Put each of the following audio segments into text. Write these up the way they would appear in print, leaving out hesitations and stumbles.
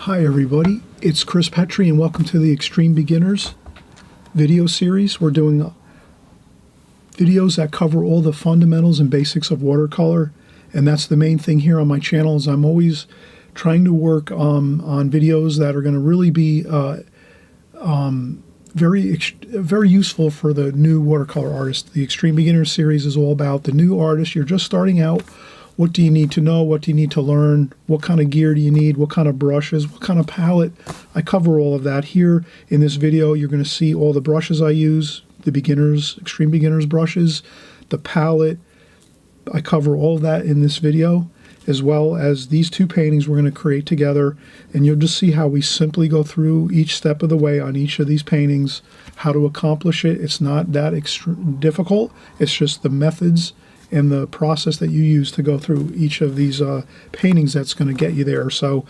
Hi everybody, it's Chris Petri and welcome to the Extreme Beginners video series. We're doing videos that cover all the fundamentals and basics of watercolor, and that's the main thing here on my channel. Is I'm always trying to work on videos that are going to really be very useful for the new watercolor artist. The Extreme Beginners series is all about the new artist. You're just starting out. What do you need to know? What do you need to learn? What kind of gear do you need? What kind of brushes? What kind of palette? I cover all of that here in this video. You're going to see all the brushes I use, the beginners, extreme beginners brushes, the palette. I cover all of that in this video, as well as these two paintings we're going to create together. And you'll just see how we simply go through each step of the way on each of these paintings, how to accomplish it. It's not that difficult. It's just the methods and the process that you use to go through each of these paintings that's going to get you there. So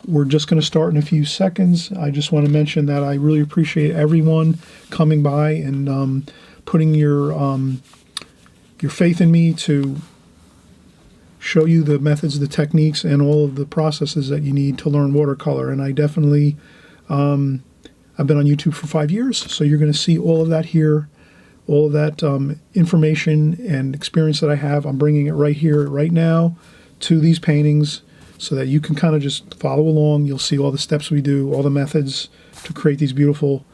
we're just going to start in a few seconds. I just want to mention that I really appreciate everyone coming by and putting your faith in me to show you the methods, the techniques, and all of the processes that you need to learn watercolor. And I definitely, I've been on YouTube for 5 years, so you're going to see all of that here. All of that information and experience that I have, I'm bringing it right here, right now, to these paintings so that you can kind of just follow along. You'll see all the steps we do, all the methods to create these beautiful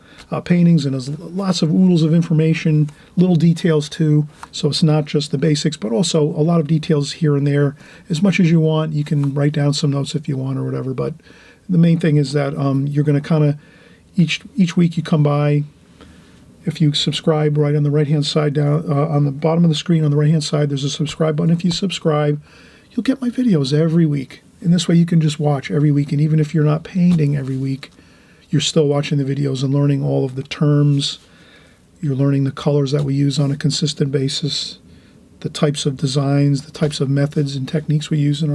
paintings, and there's lots of oodles of information, little details too, so it's not just the basics, but also a lot of details here and there. As much as you want, you can write down some notes if you want or whatever, but the main thing is that you're going to kind of, each week you come by. If you subscribe, right on the right-hand side, down on the bottom of the screen on the right-hand side, there's a subscribe button. If you subscribe, you'll get my videos every week. And this way you can just watch every week. And even if you're not painting every week, you're still watching the videos and learning all of the terms. You're learning the colors that we use on a consistent basis, the types of designs, the types of methods and techniques we use in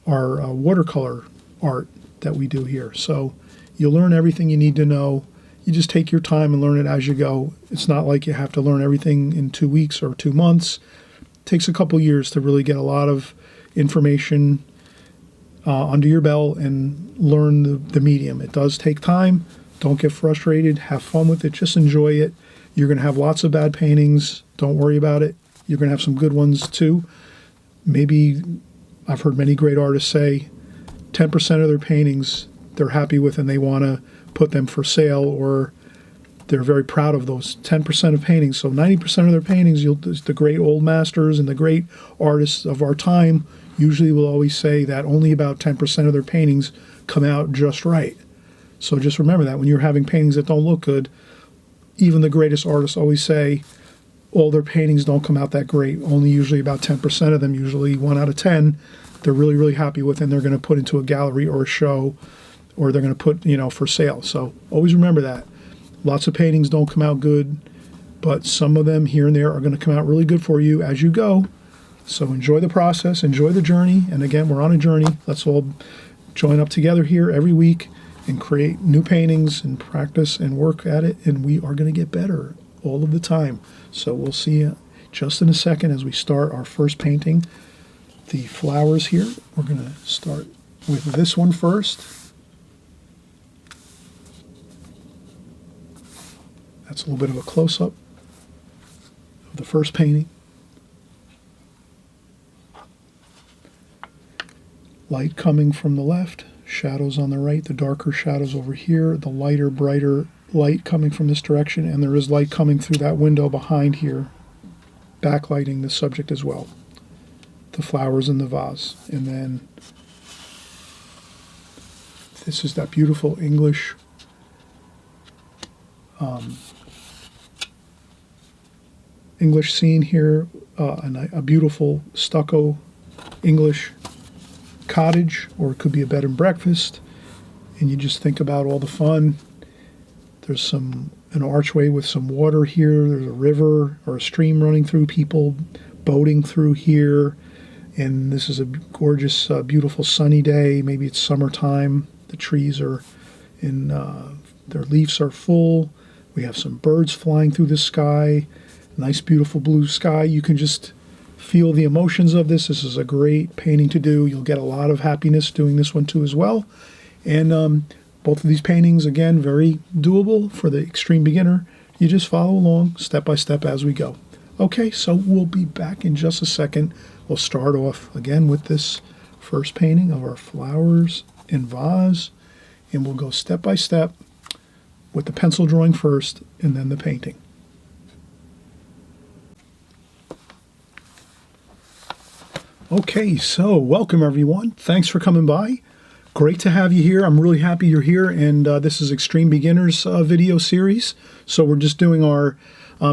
our watercolor art that we do here. So you'll learn everything you need to know. You just take your time and learn it as you go. It's not like you have to learn everything in 2 weeks or 2 months. It takes a couple years to really get a lot of information under your belt and learn the medium. It does take time. Don't get frustrated. Have fun with it. Just enjoy it. You're going to have lots of bad paintings. Don't worry about it. You're going to have some good ones too. Maybe I've heard many great artists say 10% of their paintings they're happy with and they want to put them for sale, or they're very proud of those 10% of paintings. So 90% of their paintings, the great old masters and the great artists of our time usually will always say that only about 10% of their paintings come out just right. So just remember that when you're having paintings that don't look good, even the greatest artists always say all their paintings don't come out that great. Only usually about 10% of them, usually 1 out of 10, they're really, really happy with, and they're going to put into a gallery or a show, or they're going to put, for sale. So always remember that. Lots of paintings don't come out good, but some of them here and there are going to come out really good for you as you go. So enjoy the process, enjoy the journey. And again, we're on a journey. Let's all join up together here every week and create new paintings and practice and work at it. And we are going to get better all of the time. So we'll see you just in a second as we start our first painting. The flowers here, we're going to start with this one first. That's a little bit of a close-up of the first painting. Light coming from the left, shadows on the right, the darker shadows over here, the lighter, brighter light coming from this direction, and there is light coming through that window behind here, backlighting the subject as well. The flowers in the vase. And then this is that beautiful English scene here, and a beautiful stucco English cottage, or it could be a bed and breakfast, and you just think about all the fun. There's an archway with some water here. There's a river or a stream running through, people boating through here, and this is a gorgeous, beautiful sunny day. Maybe it's summertime. The trees are in, their leaves are full. We have some birds flying through the sky. Nice, beautiful blue sky. You can just feel the emotions of this. This is a great painting to do. You'll get a lot of happiness doing this one too as well. And both of these paintings, again, very doable for the extreme beginner. You just follow along step by step as we go. Okay, so we'll be back in just a second. We'll start off again with this first painting of our flowers in vase, and we'll go step by step with the pencil drawing first and then the painting. Okay, so welcome everyone. Thanks for coming by. Great to have you here. I'm really happy you're here, and this is Extreme Beginners video series. So we're just doing our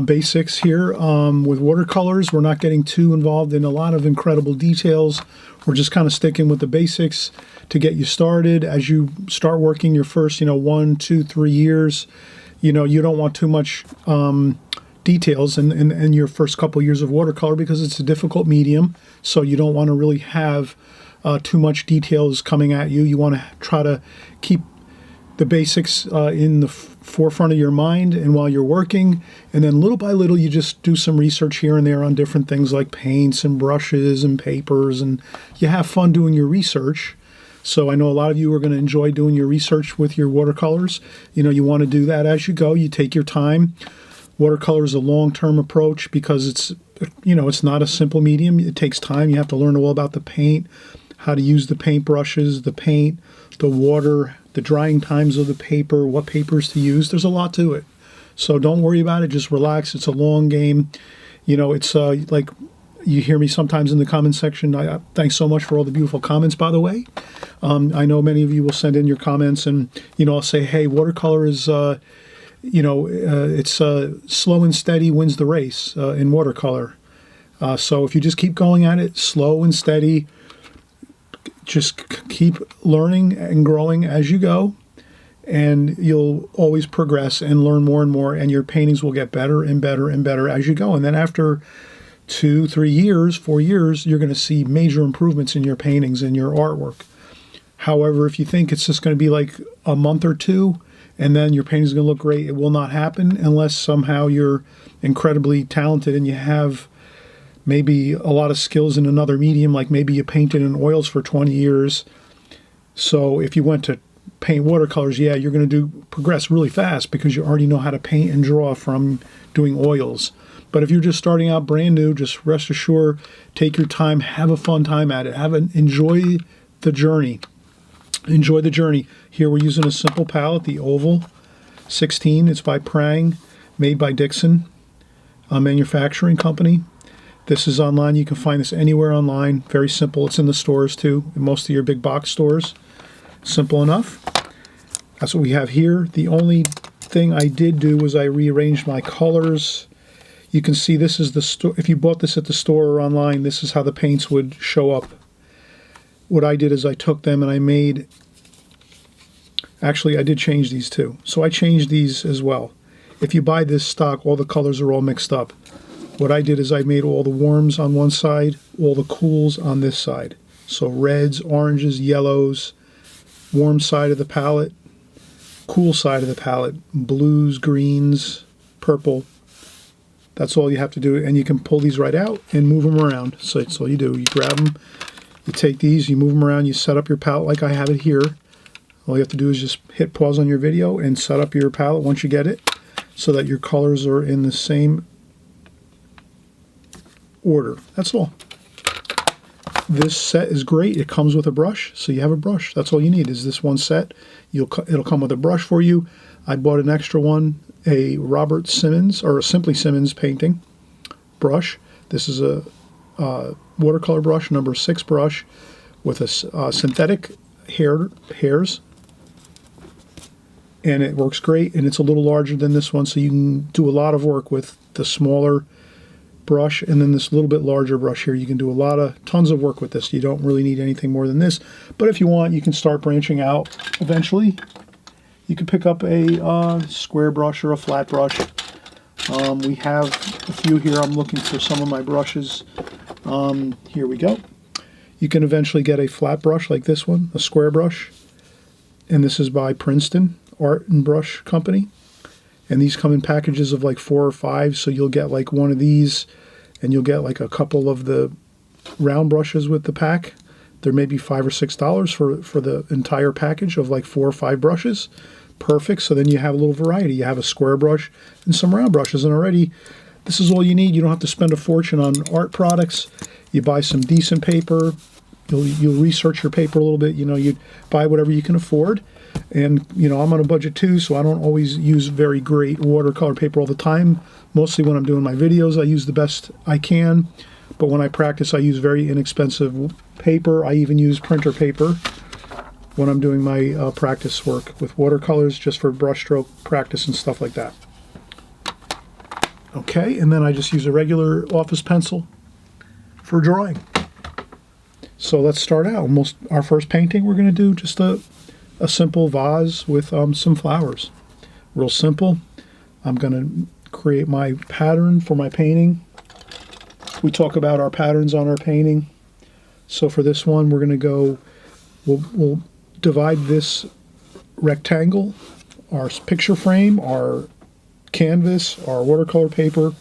basics here with watercolors. We're not getting too involved in a lot of incredible details. We're just kind of sticking with the basics to get you started. As you start working your first, 1, 2, 3 years, you don't want too much details in your first couple years of watercolor because it's a difficult medium. So you don't want to really have too much details coming at you. You want to try to keep the basics in the forefront of your mind and while you're working, and then little by little you just do some research here and there on different things like paints and brushes and papers, and you have fun doing your research. So I know a lot of you are going to enjoy doing your research with your watercolors. You want to do that as you go. You take your time. Watercolor is a long-term approach because it's not a simple medium. It takes time. You have to learn all about the paint, how to use the paint brushes, the paint, the water, the drying times of the paper, what papers to use. There's a lot to it. So don't worry about it. Just relax. It's a long game. It's like you hear me sometimes in the comment section. Thanks so much for all the beautiful comments, by the way. I know many of you will send in your comments, and, I'll say, hey, watercolor is, it's slow and steady wins the race in watercolor. So if you just keep going at it, slow and steady, just keep learning and growing as you go, and you'll always progress and learn more and more, and your paintings will get better and better and better as you go. And then after 2, 3 years, 4 years, you're going to see major improvements in your paintings and your artwork. However, if you think it's just going to be like a month or two and then your painting is going to look great, it will not happen unless somehow you're incredibly talented and you have maybe a lot of skills in another medium, like maybe you painted in oils for 20 years. So if you went to paint watercolors, yeah, you're going to progress really fast because you already know how to paint and draw from doing oils. But if you're just starting out brand new, just rest assured, take your time, have a fun time at it, enjoy the journey. Enjoy the journey. Here we're using a simple palette, the Oval 16. It's by Prang, made by Dixon, a manufacturing company. This is online. You can find this anywhere online. Very simple. It's in the stores too, in most of your big box stores. Simple enough. That's what we have here. The only thing I did do was I rearranged my colors. You can see this is the store. If you bought this at the store or online, this is how the paints would show up. What I did is I took them and I made, actually I did change these too. So I changed these as well. If you buy this stock, all the colors are all mixed up. What I did is I made all the warms on one side, all the cools on this side. So reds, oranges, yellows, warm side of the palette, cool side of the palette, blues, greens, purple. That's all you have to do. And you can pull these right out and move them around. So that's all you do. You grab them, you take these, you move them around, you set up your palette like I have it here. All you have to do is just hit pause on your video and set up your palette once you get it so that your colors are in the same order. That's all. This set is great. It comes with a brush, so you have a brush. That's all you need is this one set. It'll come with a brush for you. I bought an extra one, a Robert Simmons or a Simply Simmons painting brush. This is a watercolor brush, number 6 brush with a synthetic hairs, and it works great. And it's a little larger than this one, so you can do a lot of work with the smaller brush, and then this little bit larger brush here. You can do tons of work with this. You don't really need anything more than this, but if you want, you can start branching out eventually. You can pick up a square brush or a flat brush. We have a few here. I'm looking for some of my brushes. Here we go. You can eventually get a flat brush like this one, a square brush, and this is by Princeton Art and Brush Company. And these come in packages of like 4 or 5, so you'll get like one of these and you'll get like a couple of the round brushes with the pack. There may be $5 or $6 for the entire package of like 4 or 5 brushes. Perfect. So then you have a little variety. You have a square brush and some round brushes, and already this is all you need. You don't have to spend a fortune on art products. You buy some decent paper. You'll research your paper a little bit. You buy whatever you can afford. And, I'm on a budget too, so I don't always use very great watercolor paper all the time. Mostly when I'm doing my videos, I use the best I can. But when I practice, I use very inexpensive paper. I even use printer paper when I'm doing my practice work with watercolors, just for brushstroke practice and stuff like that. Okay, and then I just use a regular office pencil for drawing. So let's start out. Our first painting we're going to do just a simple vase with some flowers. Real simple. I'm going to create my pattern for my painting. We talk about our patterns on our painting. So for this one, we're going to go, we'll divide this rectangle, our picture frame, our canvas, our watercolor paper.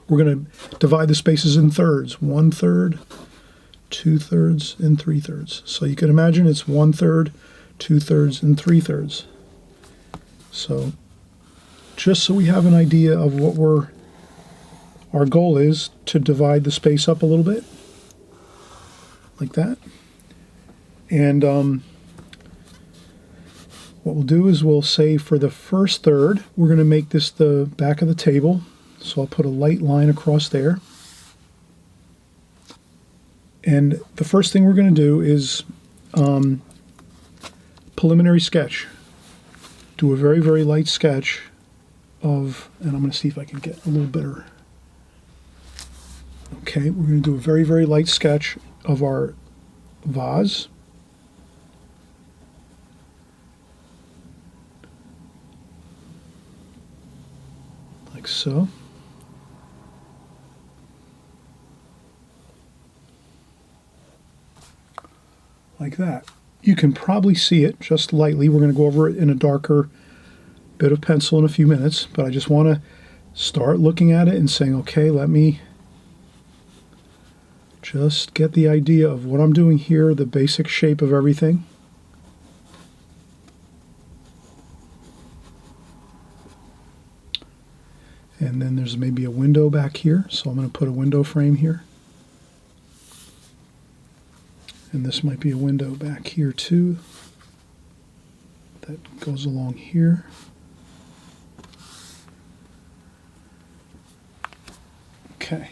We're going to divide the spaces in thirds, 1/3, 2/3, and 3/3. So you can imagine it's 1/3, 2/3, and 3/3. So just so we have an idea of what our goal is, to divide the space up a little bit, like that. And what we'll do is we'll say for the first third, we're going to make this the back of the table. So I'll put a light line across there. And the first thing we're going to do is preliminary sketch. Do a very, very light sketch of, and I'm going to see if I can get a little better. Okay, we're going to do a very, very light sketch of our vase. Like so. Like that. You can probably see it just lightly. We're going to go over it in a darker bit of pencil in a few minutes, but I just want to start looking at it and saying, okay, let me just get the idea of what I'm doing here, the basic shape of everything. And then there's maybe a window back here, so I'm going to put a window frame here. And this might be a window back here too. That goes along here. Okay.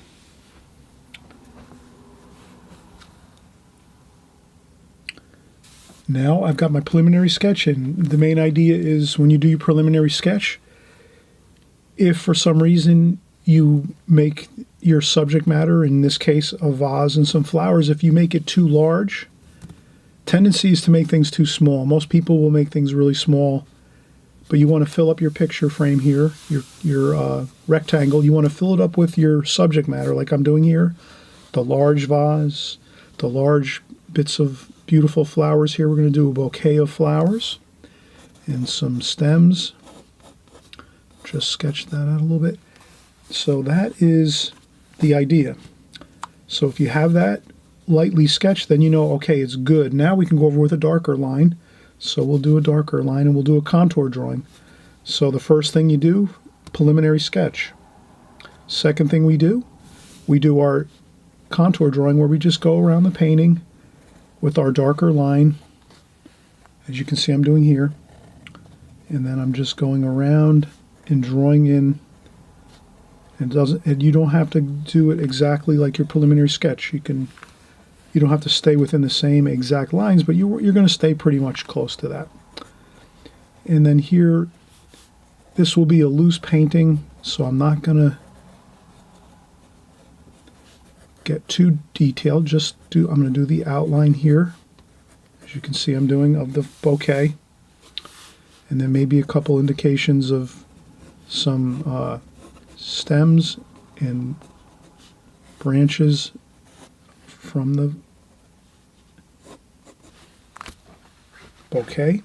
Now I've got my preliminary sketch, and the main idea is when you do your preliminary sketch, if for some reason you make your subject matter, in this case a vase and some flowers, if you make it too large, tendency is to make things too small. Most people will make things really small, but you want to fill up your picture frame here, your rectangle. You want to fill it up with your subject matter like I'm doing here. The large vase, the large bits of beautiful flowers here. We're going to do a bouquet of flowers and some stems. Just sketch that out a little bit. So that is the idea. So if you have that lightly sketched, then you know, okay, it's good. Now we can go over with a darker line. So we'll do a darker line and we'll do a contour drawing. So the first thing you do, preliminary sketch. Second thing we do our contour drawing, where we just go around the painting with our darker line, as you can see I'm doing here. And then I'm just going around and drawing in. And you don't have to do it exactly like your preliminary sketch. You don't have to stay within the same exact lines, but you're going to stay pretty much close to that. And then here, this will be a loose painting, so I'm not going to get too detailed. I'm going to do the outline here, as you can see I'm doing, of the bouquet, and then maybe a couple indications of some stems and branches from the bouquet.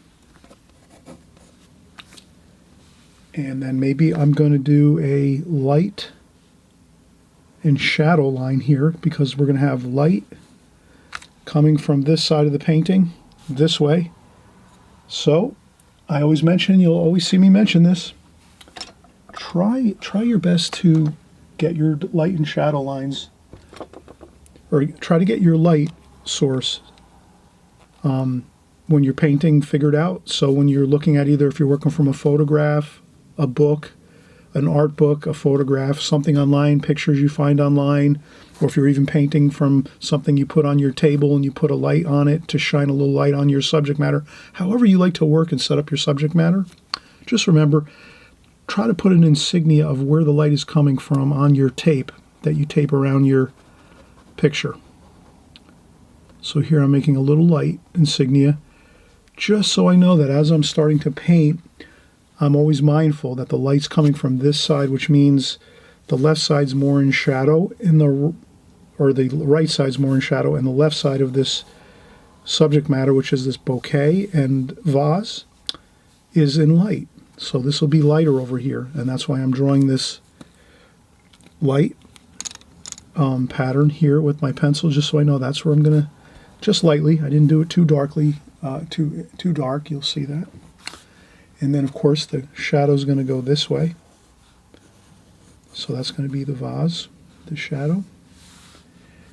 And then maybe I'm going to do a light and shadow line here, because we're going to have light coming from this side of the painting this way. So I always mention, you'll always see me mention this, try your best to get your light and shadow lines, or try to get your light source when you're painting figured out. So when you're looking at, either if you're working from a photograph, a book, an art book, a photograph, something online, pictures you find online, or if you're even painting from something you put on your table and you put a light on it to shine a little light on your subject matter, however you like to work and set up your subject matter, just remember, try to put an insignia of where the light is coming from on your tape that you tape around your picture. So here I'm making a little light insignia, just so I know that as I'm starting to paint, I'm always mindful that the light's coming from this side, which means the left side's more in shadow, or the right side's more in shadow, and the left side of this subject matter, which is this bouquet and vase, is in light. So this will be lighter over here, and that's why I'm drawing this light pattern here with my pencil, just so I know that's where I'm going to, just lightly. I didn't do it too darkly, too dark, you'll see that. And then, of course, the shadow is going to go this way. So that's going to be the vase, the shadow.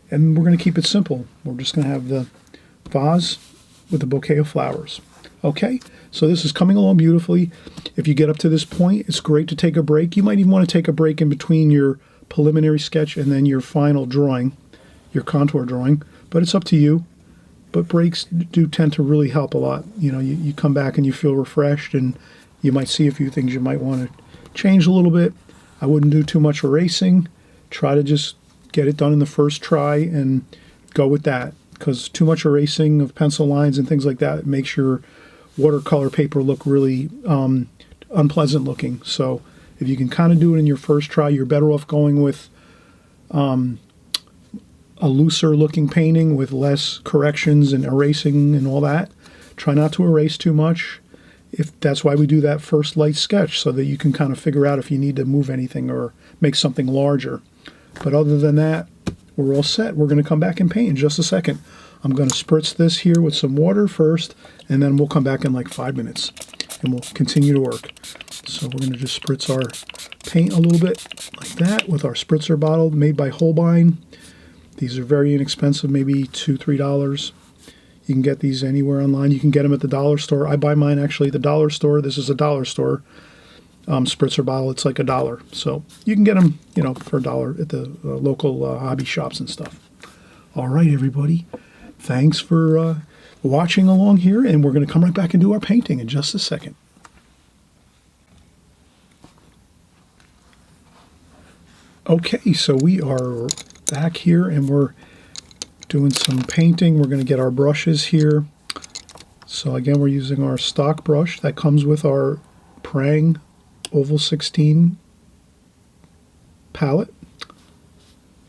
And we're going to keep it simple. We're just going to have the vase with a bouquet of flowers. Okay, so this is coming along beautifully. If you get up to this point, it's great to take a break. You might even want to take a break in between your preliminary sketch and then your final drawing, your contour drawing, but it's up to you. But breaks do tend to really help a lot. You know, you come back and you feel refreshed, and you might see a few things you might want to change a little bit. I wouldn't do too much erasing. Try to just get it done in the first try and go with that, because too much erasing of pencil lines and things like that makes your watercolor paper look really unpleasant looking. So if you can kind of do it in your first try, you're better off going with a looser looking painting with less corrections and erasing and all that. Try not to erase too much. If that's why we do that first light sketch, so that you can kind of figure out if you need to move anything or make something larger. But other than that, we're all set. We're going to come back and paint in just a second. I'm going to spritz this here with some water first, and then we'll come back in like 5 minutes and we'll continue to work. So we're going to just spritz our paint a little bit like that with our spritzer bottle made by Holbein. These are very inexpensive, maybe $2, $3. You can get these anywhere online. You can get them at the dollar store. I buy mine actually at the dollar store. This is a dollar store spritzer bottle. It's like $1. So you can get them, you know, for $1 at the local hobby shops and stuff. All right, everybody. Thanks for watching along here, and we're going to come right back and do our painting in just a second. Okay, so we are back here and we're doing some painting. We're going to get our brushes here. So again, we're using our stock brush that comes with our Prang Oval 16 palette.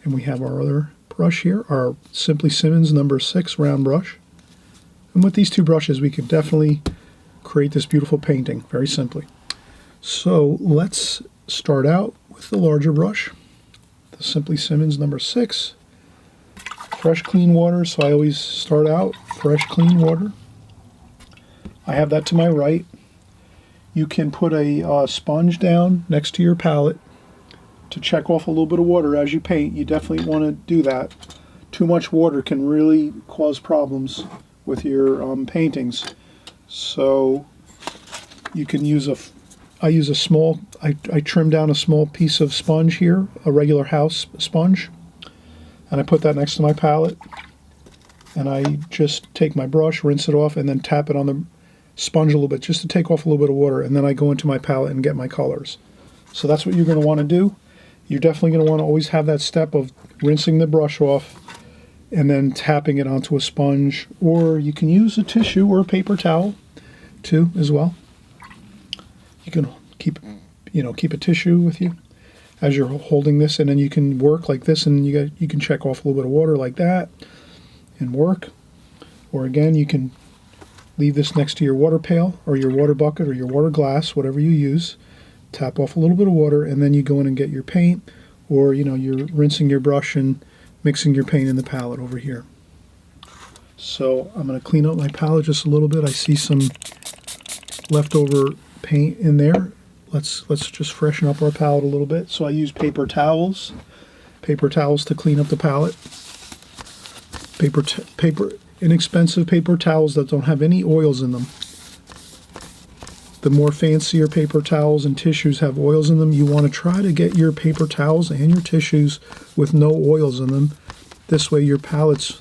And we have our other brush here, our Simply Simmons number 6 round brush. And with these two brushes, we can definitely create this beautiful painting very simply. So let's start out with the larger brush, the Simply Simmons number 6. Fresh, clean water, so I always start out fresh, clean water. I have that to my right. You can put a sponge down next to your palette to check off a little bit of water as you paint. You definitely want to do that. Too much water can really cause problems with your paintings. So you can use I use a small, I trim down a small piece of sponge here, a regular house sponge, and I put that next to my palette, and I just take my brush, rinse it off, and then tap it on the sponge a little bit just to take off a little bit of water, and then I go into my palette and get my colors. So that's what you're going to want to do. You're definitely going to want to always have that step of rinsing the brush off and then tapping it onto a sponge, or you can use a tissue or a paper towel too as well. You can keep a tissue with you as you're holding this, and then you can work like this, and you can check off a little bit of water like that and work. Or again, you can leave this next to your water pail or your water bucket or your water glass, whatever you use. Tap off a little bit of water, and then you go in and get your paint. or you're rinsing your brush and mixing your paint in the palette over here. So I'm going to clean up my palette just a little bit. I see some leftover paint in there. Let's just freshen up our palette a little bit. So I use paper towels to clean up the palette. Inexpensive paper towels that don't have any oils in them. The more fancier paper towels and tissues have oils in them. You want to try to get your paper towels and your tissues with no oils in them. This way your palettes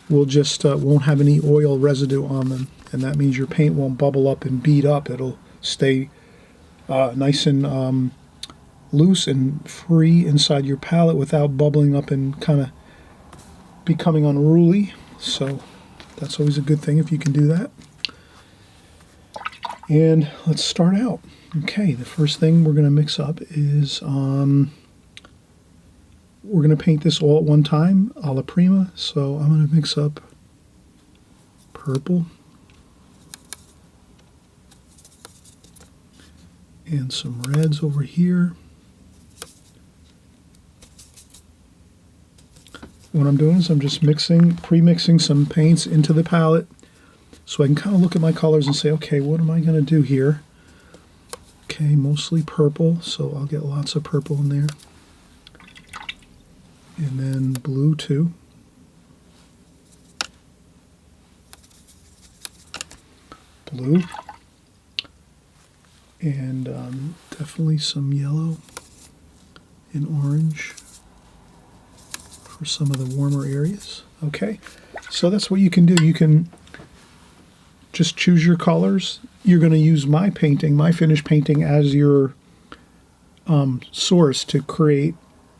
will just won't have any oil residue on them, and that means your paint won't bubble up and bead up. It'll stay nice and loose and free inside your palette without bubbling up and kind of becoming unruly. So that's always a good thing if you can do that. And let's start out. Okay, the first thing we're going to mix up is we're going to paint this all at one time, a la prima. So I'm going to mix up purple and some reds over here. What I'm doing is I'm just pre-mixing some paints into the palette so I can kind of look at my colors and say, okay, what am I going to do here? Okay, mostly purple, so I'll get lots of purple in there. And then blue too. Blue. And definitely some yellow and orange for some of the warmer areas. Okay, so that's what you can do. You can just choose your colors. You're going to use my finished painting, as your source to create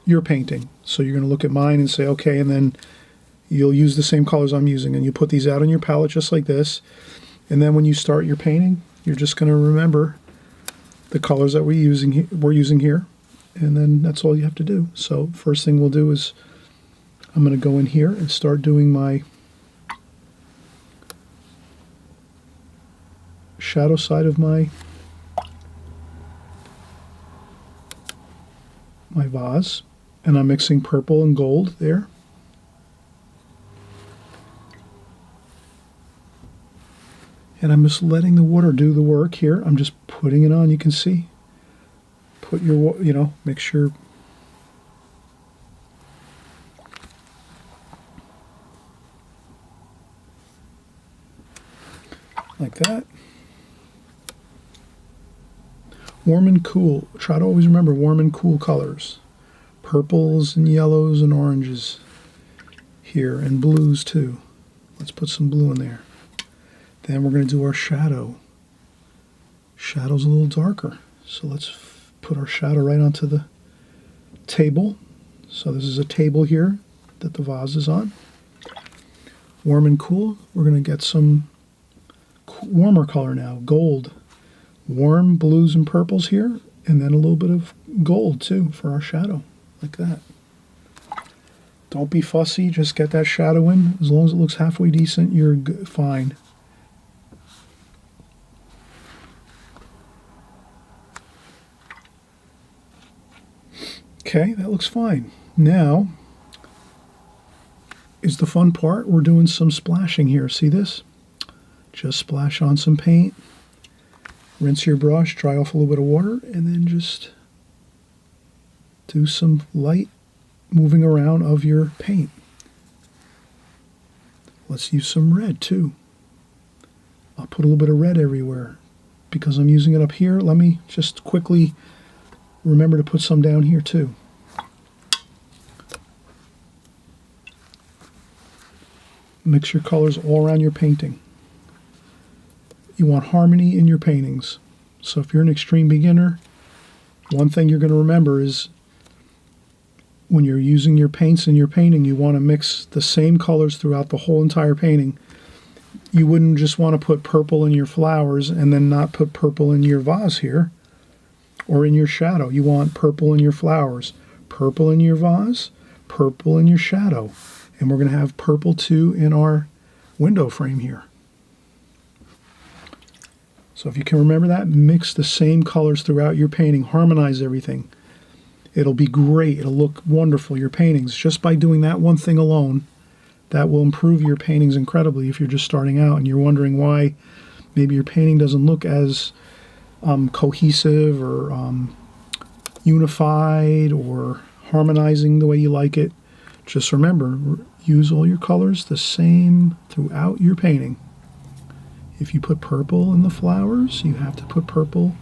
your painting. So you're going to look at mine and say, okay, and then you'll use the same colors I'm using, and you put these out on your palette just like this. And then when you start your painting, you're just going to remember the colors that we're using here, and then that's all you have to do. So first thing we'll do is I'm going to go in here and start doing my shadow side of my vase, and I'm mixing purple and gold there. And I'm just letting the water do the work here. I'm just putting it on, you can see. Put your, make sure. Like that. Warm and cool. Try to always remember warm and cool colors. Purples and yellows and oranges here, and blues too. Let's put some blue in there. Then we're going to do our shadow. Shadow's a little darker, so let's put our shadow right onto the table. So this is a table here that the vase is on. Warm and cool. We're going to get some warmer color now, gold. Warm blues and purples here, and then a little bit of gold too for our shadow, like that. Don't be fussy, just get that shadow in. As long as it looks halfway decent, you're fine. Okay, that looks fine. Now is the fun part. We're doing some splashing here. See this? Just splash on some paint. Rinse your brush, dry off a little bit of water, and then just do some light moving around of your paint. Let's use some red too. I'll put a little bit of red everywhere because I'm using it up here. Let me just quickly remember to put some down here too. Mix your colors all around your painting. You want harmony in your paintings. So if you're an extreme beginner, one thing you're going to remember is when you're using your paints in your painting, you want to mix the same colors throughout the whole entire painting. You wouldn't just want to put purple in your flowers and then not put purple in your vase here or in your shadow. You want purple in your flowers, purple in your vase, purple in your shadow. And we're going to have purple too in our window frame here. So if you can remember that, mix the same colors throughout your painting, harmonize everything. It'll be great. It'll look wonderful, your paintings. Just by doing that one thing alone, that will improve your paintings incredibly if you're just starting out and you're wondering why maybe your painting doesn't look as cohesive or unified or harmonizing the way you like it. Just remember, use all your colors the same throughout your painting. If you put purple in the flowers, you have to put purple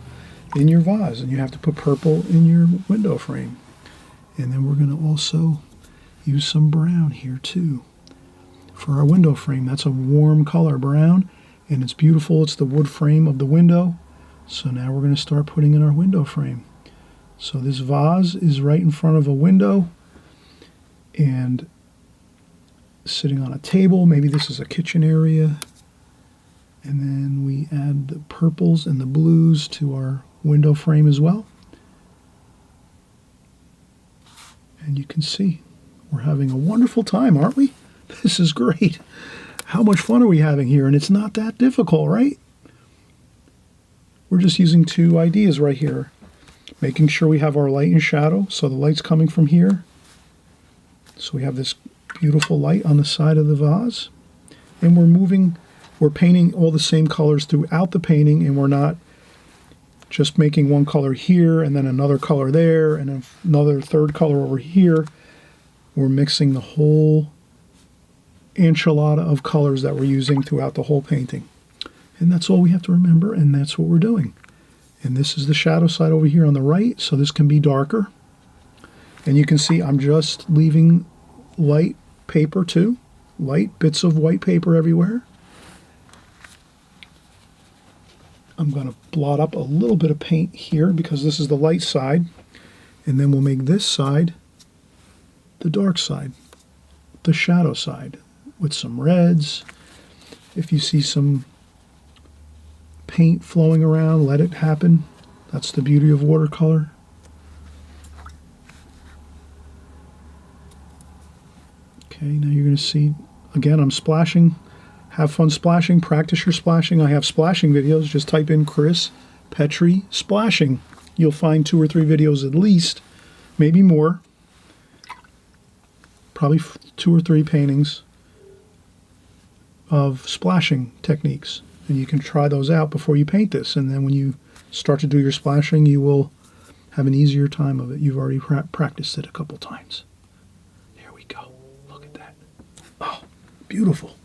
in your vase, and you have to put purple in your window frame. And then we're going to also use some brown here too for our window frame. That's a warm color, brown, and it's beautiful. It's the wood frame of the window. So now we're going to start putting in our window frame. So this vase is right in front of a window and sitting on a table. Maybe this is a kitchen area. And then we add the purples and the blues to our window frame as well. And you can see we're having a wonderful time, aren't we? This is great. How much fun are we having here? And it's not that difficult, right? We're just using two ideas right here. Making sure we have our light and shadow. So the light's coming from here. So we have this beautiful light on the side of the vase. And we're painting all the same colors throughout the painting, and we're not just making one color here and then another color there and another third color over here. We're mixing the whole enchilada of colors that we're using throughout the whole painting. And that's all we have to remember, and that's what we're doing. And this is the shadow side over here on the right, so this can be darker. And you can see I'm just leaving light paper too, light bits of white paper everywhere. I'm going to blot up a little bit of paint here because this is the light side, and then we'll make this side the dark side, the shadow side, with some reds. If you see some paint flowing around, let it happen. That's the beauty of watercolor. Okay, now you're going to see, again, I'm splashing. Have fun splashing. Practice your splashing. I have splashing videos. Just type in Chris Petri splashing. You'll find 2 or 3 videos at least, maybe more. Probably 2 or 3 paintings of splashing techniques. And you can try those out before you paint this. And then when you start to do your splashing, you will have an easier time of it. You've already practiced it a couple times. There we go. Look at that. Oh, beautiful.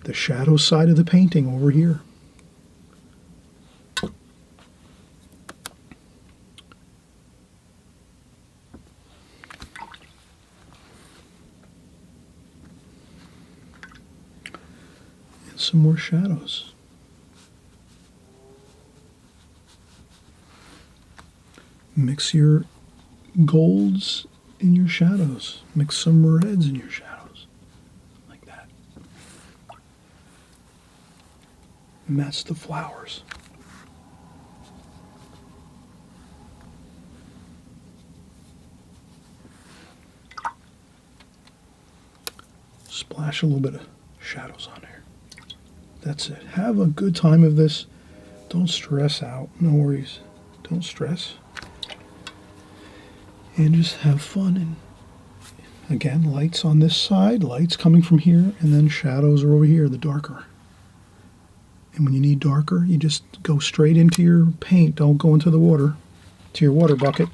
The shadow side of the painting over here. And some more shadows. Mix your golds in your shadows. Mix some reds in your shadows. And that's the flowers. Splash a little bit of shadows on there. That's it. Have a good time of this. Don't stress out. No worries. Don't stress. And just have fun. And again, lights on this side, lights coming from here, and then shadows are over here, the darker. And when you need darker, you just go straight into your paint. Don't go into the water, to your water bucket.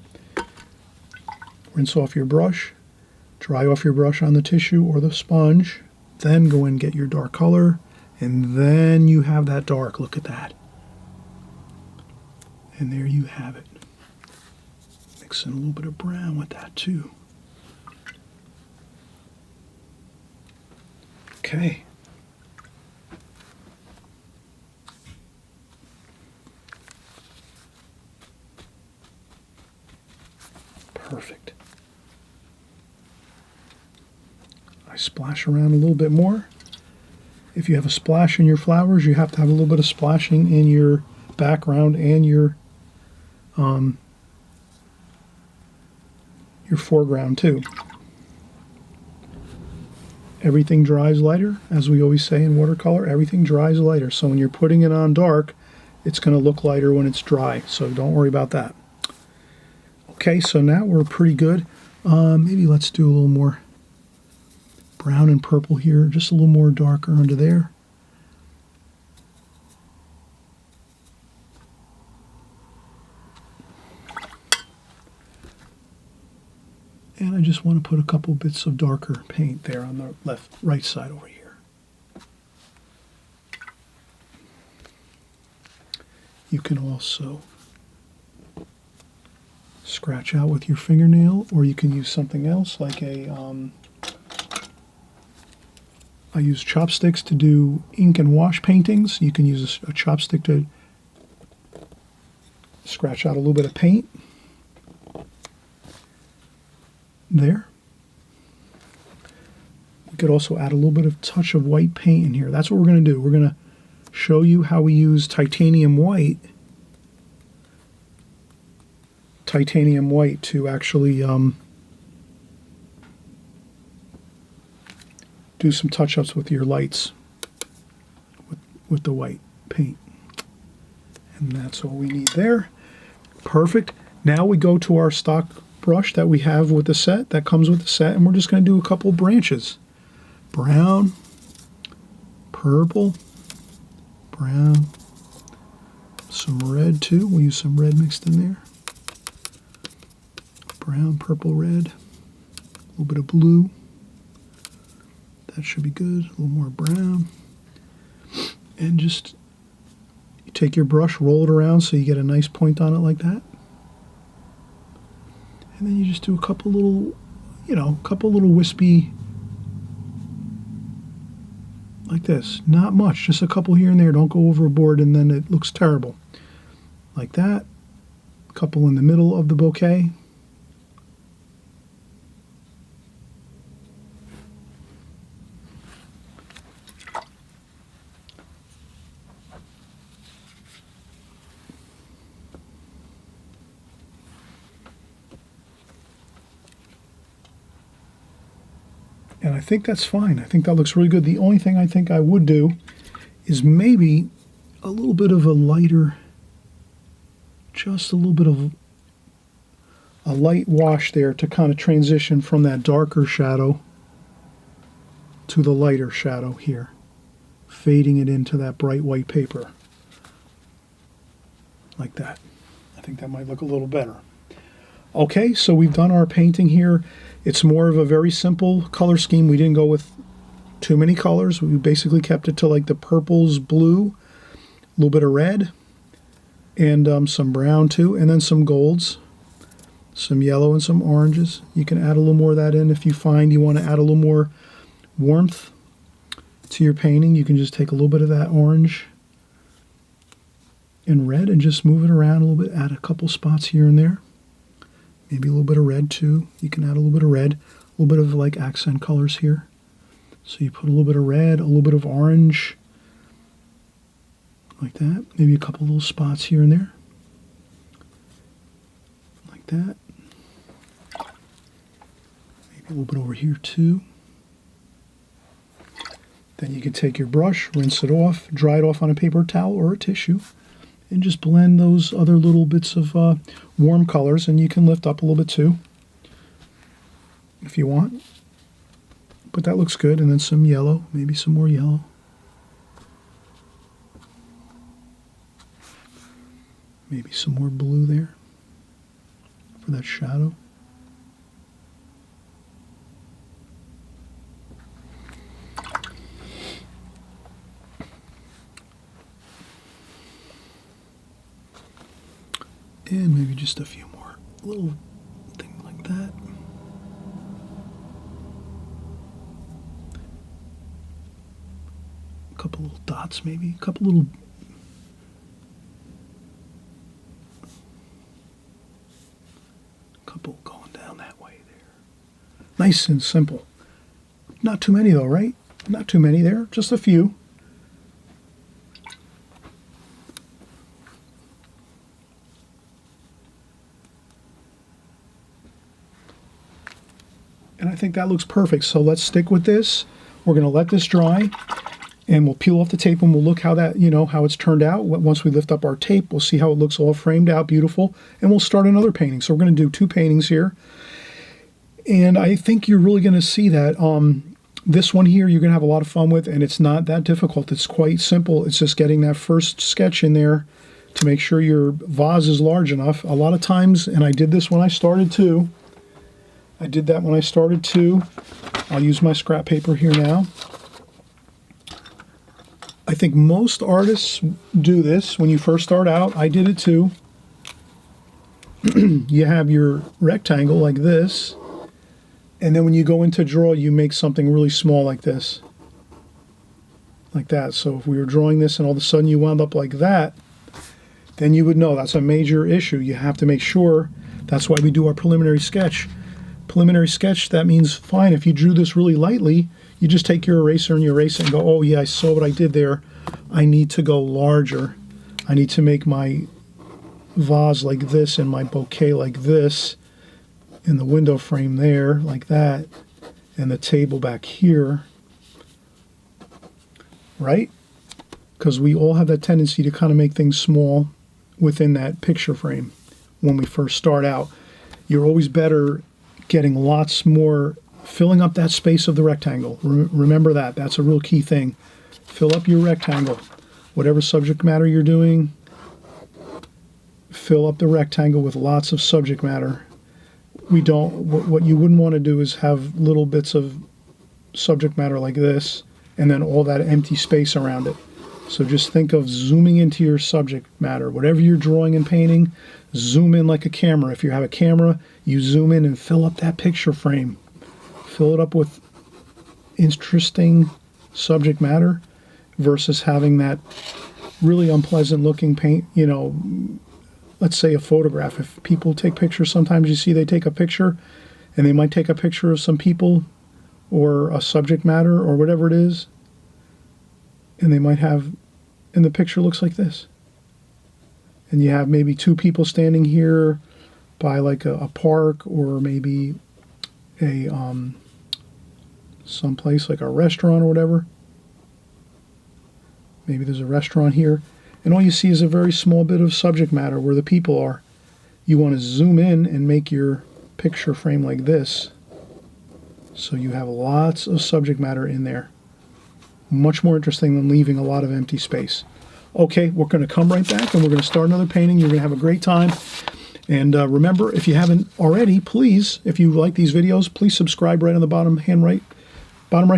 Rinse off your brush. Dry off your brush on the tissue or the sponge. Then go in and get your dark color. And then you have that dark. Look at that. And there you have it. Mix in a little bit of brown with that too. Okay. Perfect. I splash around a little bit more. If you have a splash in your flowers, you have to have a little bit of splashing in your background and your foreground too. Everything dries lighter, as we always say in watercolor, everything dries lighter. So when you're putting it on dark, it's going to look lighter when it's dry. So don't worry about that. Okay, so now we're pretty good. Maybe let's do a little more brown and purple here, just a little more darker under there. And I just want to put a couple bits of darker paint there on the right side over here. You can also scratch out with your fingernail, or you can use something else like I use chopsticks to do ink and wash paintings. You can use a chopstick to scratch out a little bit of paint. There. We could also add a little bit of touch of white paint in here. That's what we're going to do. We're going to show you how we use titanium white to actually do some touch-ups with your lights with the white paint. And that's all we need there. Perfect. Now we go to our stock brush that we have with the set, that comes with the set, and we're just going to do a couple branches. Brown, purple, brown, some red too. We'll use some red mixed in there. Brown, purple, red, a little bit of blue. That should be good. A little more brown. And just you take your brush, roll it around so you get a nice point on it like that. And then you just do a couple little, couple little wispy, like this. Not much, just a couple here and there. Don't go overboard and then it looks terrible. Like that. A couple in the middle of the bouquet. And I think that's fine. I think that looks really good. The only thing I think I would do is maybe a little bit of a lighter, just a little bit of a light wash there to kind of transition from that darker shadow to the lighter shadow here, fading it into that bright white paper. Like that. I think that might look a little better. Okay, so we've done our painting here. It's more of a very simple color scheme. We didn't go with too many colors. We basically kept it to like the purples, blue, a little bit of red, and some brown too, and then some golds, some yellow and some oranges. You can add a little more of that in if you find you want to add a little more warmth to your painting. You can just take a little bit of that orange and red and just move it around a little bit, add a couple spots here and there. Maybe a little bit of red too. You can add a little bit of red, a little bit of like accent colors here. So you put a little bit of red, a little bit of orange, like that. Maybe a couple little spots here and there, like that. Maybe a little bit over here too. Then you can take your brush, rinse it off, dry it off on a paper towel or a tissue, and just blend those other little bits of warm colors, and you can lift up a little bit too if you want. But that looks good. And then some yellow, maybe some more yellow. Maybe some more blue there for that shadow. And maybe just a few more little things like that. A couple little dots maybe, a couple little going down that way there. Nice and simple. Not too many though, right? Not too many there, just a few. And I think that looks perfect. So let's stick with this. We're going to let this dry. And we'll peel off the tape and we'll look how that, how it's turned out. Once we lift up our tape, we'll see how it looks all framed out, beautiful, and we'll start another painting. So we're going to do 2 paintings here. And I think you're really going to see that. This one here you're going to have a lot of fun with, and it's not that difficult. It's quite simple. It's just getting that first sketch in there to make sure your vase is large enough. A lot of times, and I did this when I started too. I did that when I started too. I'll use my scrap paper here now. I think most artists do this when you first start out. I did it too. You have your rectangle like this. And then when you go into draw, you make something really small like this. Like that. So if we were drawing this and all of a sudden you wound up like that, then you would know that's a major issue. You have to make sure. That's why we do our preliminary sketch. Preliminary sketch, that means, fine, if you drew this really lightly, you just take your eraser and you erase it and go, oh yeah, I saw what I did there. I need to go larger. I need to make my vase like this and my bouquet like this. In the window frame there, like that, and the table back here, right? Because we all have that tendency to kind of make things small within that picture frame when we first start out. You're always better getting lots more, filling up that space of the rectangle. Remember that. That's a real key thing. Fill up your rectangle. Whatever subject matter you're doing, fill up the rectangle with lots of subject matter. What you wouldn't want to do is have little bits of subject matter like this and then all that empty space around it. So just think of zooming into your subject matter. Whatever you're drawing and painting, zoom in like a camera. If you have a camera, you zoom in and fill up that picture frame. Fill it up with interesting subject matter versus having that really unpleasant looking paint, let's say a photograph. If people take pictures, sometimes you see they take a picture and they might take a picture of some people or a subject matter or whatever it is, and they might have, and the picture looks like this. And you have maybe 2 people standing here by like a park or maybe a someplace like a restaurant or whatever. Maybe there's a restaurant here. And all you see is a very small bit of subject matter where the people are. You want to zoom in and make your picture frame like this. So you have lots of subject matter in there. Much more interesting than leaving a lot of empty space. Okay, we're going to come right back and we're going to start another painting. You're going to have a great time. And remember, if you haven't already, please, if you like these videos, please subscribe right on the bottom right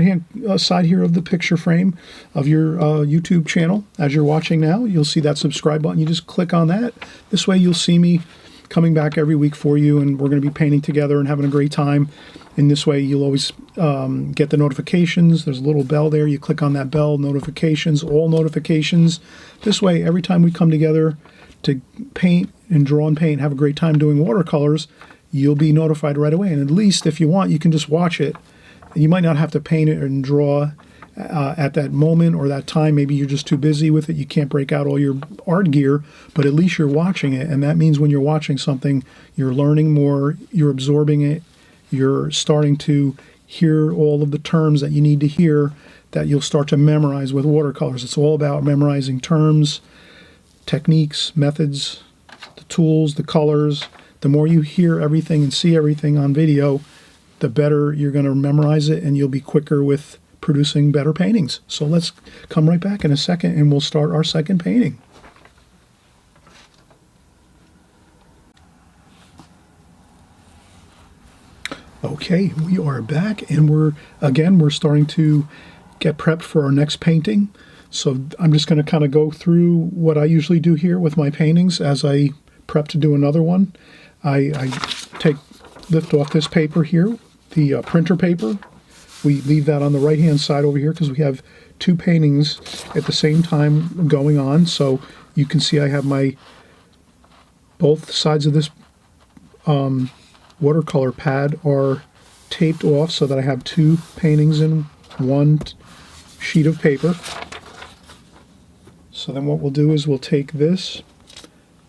hand side here of the picture frame of your YouTube channel. As you're watching now, you'll see that subscribe button. You just click on that. This way you'll see me coming back every week for you, and we're going to be painting together and having a great time. In this way, you'll always get the notifications. There's a little bell there. You click on that bell, notifications, all notifications. This way, every time we come together to paint and draw and paint, have a great time doing watercolors, you'll be notified right away. And at least, if you want, you can just watch it. You might not have to paint it and draw at that moment or that time. Maybe you're just too busy with it. You can't break out all your art gear, but at least you're watching it. And that means when you're watching something, you're learning more, you're absorbing it, you're starting to hear all of the terms that you need to hear that you'll start to memorize with watercolors. It's all about memorizing terms, techniques, methods, the tools, the colors. The more you hear everything and see everything on video, the better you're going to memorize it, and you'll be quicker with producing better paintings. So let's come right back in a second and we'll start our second painting. Okay, we are back, and we're starting to get prepped for our next painting. So I'm just going to kind of go through what I usually do here with my paintings as I prep to do another one. I lift off this paper here, the printer paper. We leave that on the right-hand side over here because we have 2 paintings at the same time going on. So you can see I have both sides of this watercolor pad are taped off so that I have 2 paintings in one sheet of paper. So then what we'll do is we'll take this,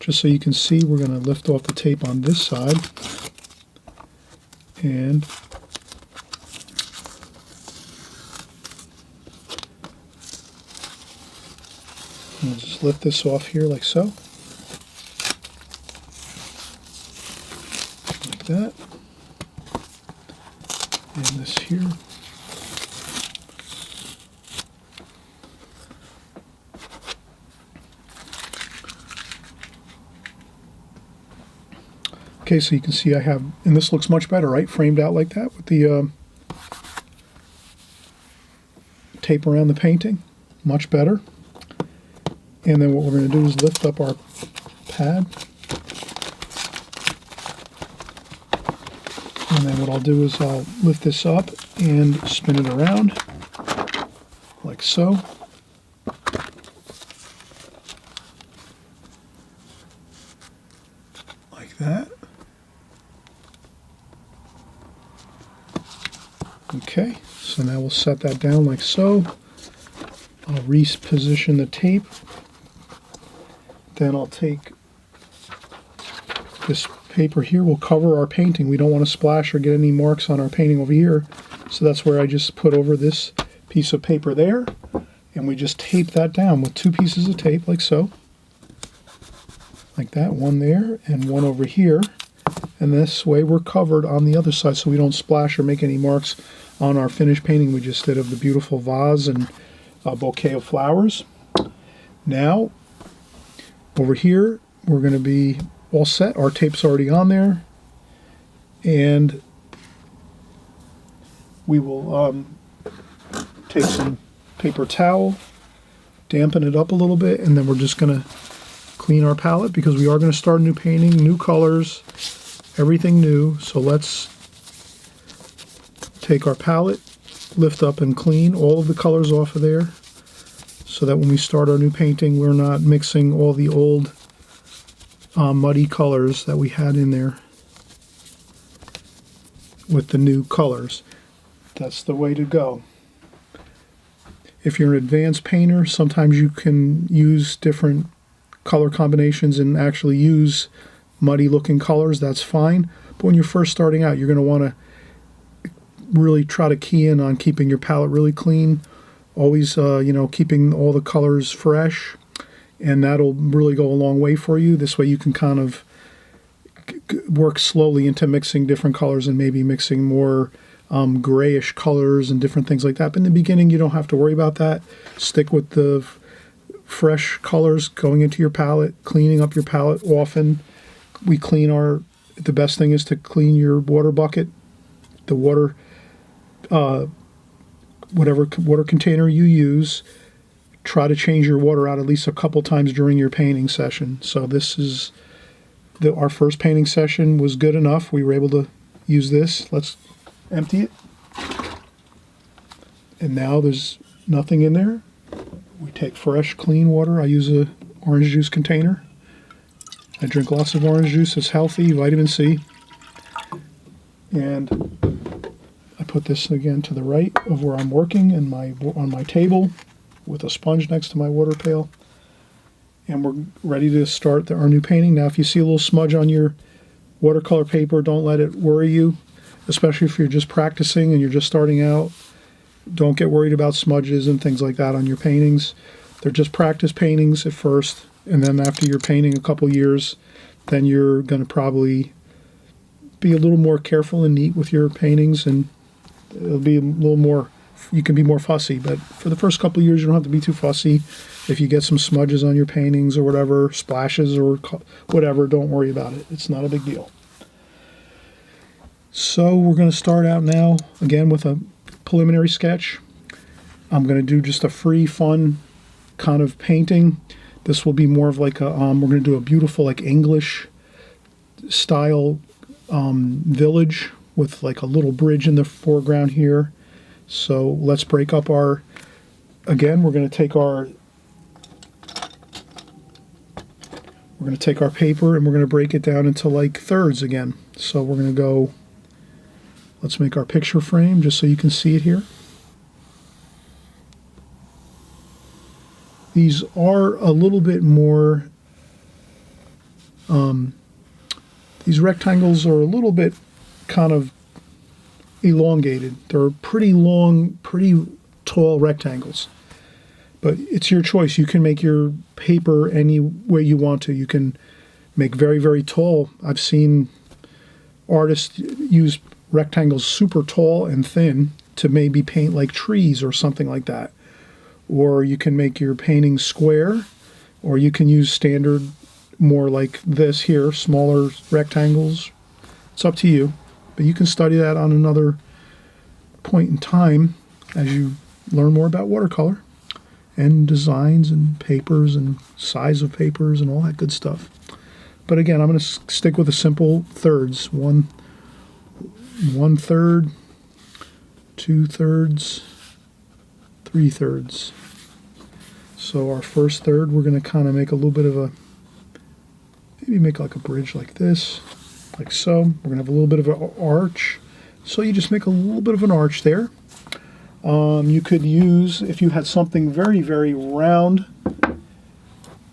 just so you can see, we're going to lift off the tape on this side, and And we'll just lift this off here like so. Like that. And this here. Okay, so you can see I have, and this looks much better, right? Framed out like that with the tape around the painting. Much better. And then what we're going to do is lift up our pad. And then what I'll do is I'll lift this up and spin it around like so. Like that. Okay, so now we'll set that down like so. I'll reposition the tape. Then I'll take this paper here. We'll cover our painting. We don't want to splash or get any marks on our painting over here. So that's where I just put over this piece of paper there. And we just tape that down with 2 pieces of tape like so. Like that, one there and one over here. And this way we're covered on the other side so we don't splash or make any marks on our finished painting we just did of the beautiful vase and a bouquet of flowers. Now, over here, we're going to be all set. Our tape's already on there. And we will take some paper towel, dampen it up a little bit, and then we're just going to clean our palette because we are going to start a new painting, new colors, everything new. So let's take our palette, lift up and clean all of the colors off of there so that when we start our new painting, we're not mixing all the old muddy colors that we had in there with the new colors. That's the way to go. If you're an advanced painter, sometimes you can use different color combinations and actually use muddy looking colors. That's fine. But when you're first starting out, you're going to want to really try to key in on keeping your palette really clean. Always, keeping all the colors fresh, and that'll really go a long way for you. This way you can kind of work slowly into mixing different colors and maybe mixing more grayish colors and different things like that. But in the beginning, you don't have to worry about that. Stick with the fresh colors going into your palette, cleaning up your palette often. The best thing is to clean your water bucket, the water, whatever water container you use. Try to change your water out at least a couple times during your painting session. So this is our first painting session was good enough. We were able to use this. Let's empty it. And now there's nothing in there. We take fresh, clean water. I use a orange juice container. I drink lots of orange juice. It's healthy, vitamin C. And I put this again to the right of where I'm working and on my table with a sponge next to my water pail. And we're ready to start our new painting. Now, if you see a little smudge on your watercolor paper, don't let it worry you, especially if you're just practicing and you're just starting out. Don't get worried about smudges and things like that on your paintings. They're just practice paintings at first, and then after you're painting a couple years, then you're going to probably be a little more careful and neat with your paintings, and it'll be a little more, you can be more fussy. But for the first couple of years, you don't have to be too fussy. If you get some smudges on your paintings or whatever, splashes or whatever, don't worry about it. It's not a big deal. So we're going to start out now, again, with a preliminary sketch. I'm going to do just a free, fun kind of painting. This will be more of like a, we're going to do a beautiful like English style village with like a little bridge in the foreground here. So let's break up we're going to take our paper and we're going to break it down into like thirds again. So we're going to go, let's make our picture frame just so you can see it here. These are a little bit more, these rectangles are a little bit kind of elongated. They're pretty long, pretty tall rectangles. But it's your choice. You can make your paper any way you want to. You can make very, very tall. I've seen artists use rectangles super tall and thin to maybe paint like trees or something like that. Or you can make your painting square, or you can use standard, more like this here, smaller rectangles. It's up to you. But you can study that on another point in time as you learn more about watercolor and designs and papers and size of papers and all that good stuff. But again, I'm going to stick with the simple thirds. One third, 2/3, 3/3. So our first third, we're going to kind of make a little bit of a, maybe make like a bridge like this, like so. We're going to have a little bit of an arch. So you just make a little bit of an arch there. You could use, if you had something very, very round,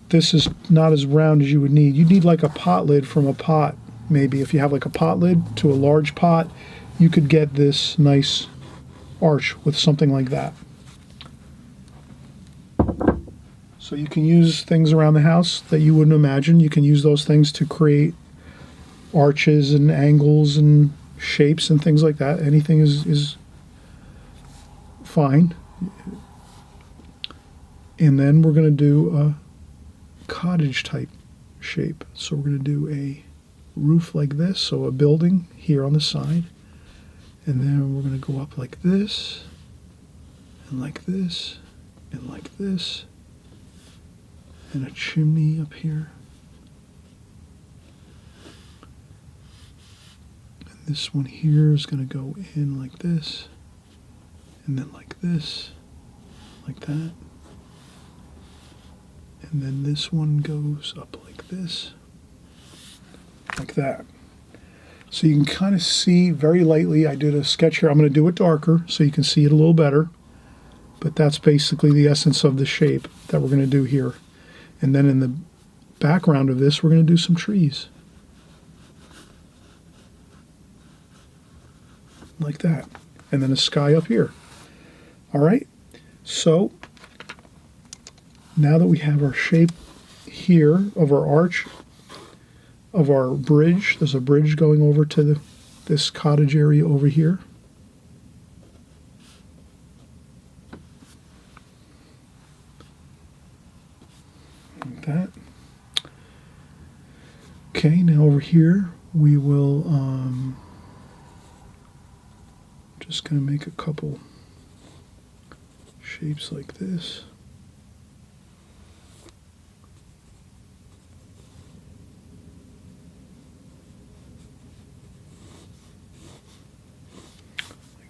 this is not as round as you would need. You'd need like a pot lid from a pot, maybe. If you have like a pot lid to a large pot, you could get this nice arch with something like that. So you can use things around the house that you wouldn't imagine. You can use those things to create arches and angles and shapes and things like that. Anything is fine. And then we're going to do a cottage type shape. So we're going to do a roof like this, so a building here on the side. And then we're going to go up like this, and like this, and like this, and a chimney up here. And this one here is going to go in like this, and then like this, like that. And then this one goes up like this, like that. So you can kind of see very lightly, I did a sketch here. I'm going to do it darker so you can see it a little better. But that's basically the essence of the shape that we're going to do here. And then in the background of this, we're going to do some trees. Like that. And then a sky up here. All right. So now that we have our shape here of our arch, of our bridge, there's a bridge going over to this cottage area over here. Like that. Okay, now over here we will just going to make a couple shapes like this.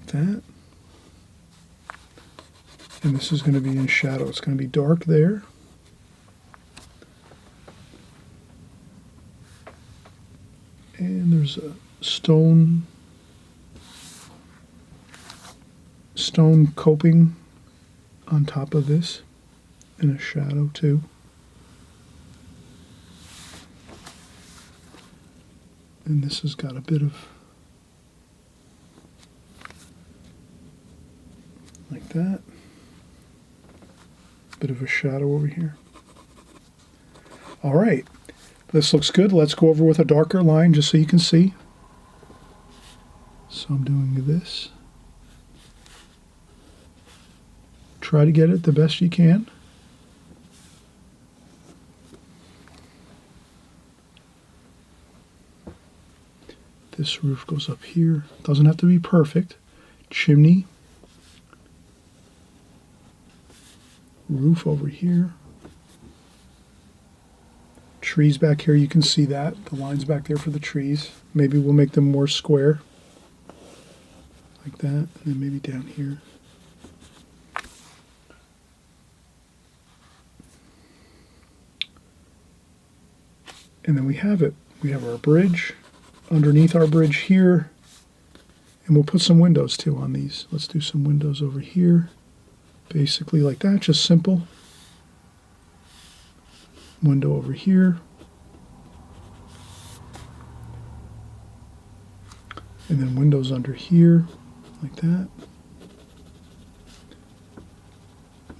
That. And this is going to be in shadow. It's going to be dark there. And there's a stone coping on top of this, and a shadow too. And this has got a bit of like that. Bit of a shadow over here. All right, this looks good. Let's go over with a darker line just so you can see. So I'm doing this. Try to get it the best you can. This roof goes up here. Doesn't have to be perfect. Chimney. Roof over here. Trees back here, you can see that. The lines back there for the trees. Maybe we'll make them more square. Like that. And then maybe down here. And then we have it. We have our bridge. Underneath our bridge here. And we'll put some windows too on these. Let's do some windows over here. Basically like that, just simple. Window over here. And then windows under here, like that.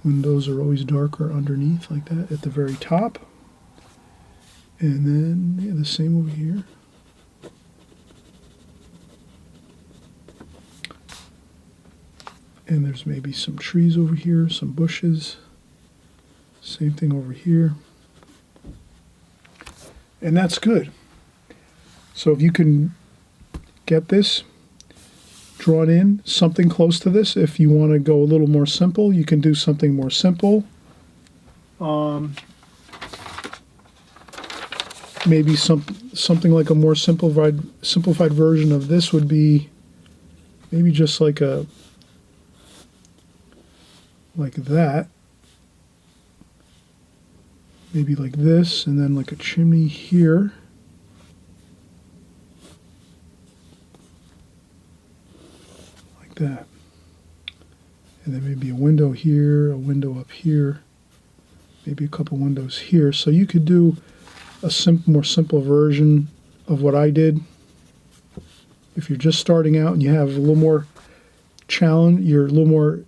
Windows are always darker underneath like that at the very top. And then yeah, the same over here. And there's maybe some trees over here, some bushes. Same thing over here. And that's good. So if you can get this drawn in, something close to this, if you want to go a little more simple, you can do something more simple. Maybe something like a more simplified version of this would be maybe just like that. Maybe like this, and then like a chimney here. Like that. And then maybe a window here, a window up here, maybe a couple windows here. So you could do a more simple version of what I did. If you're just starting out and you have a little more challenge, you're a little more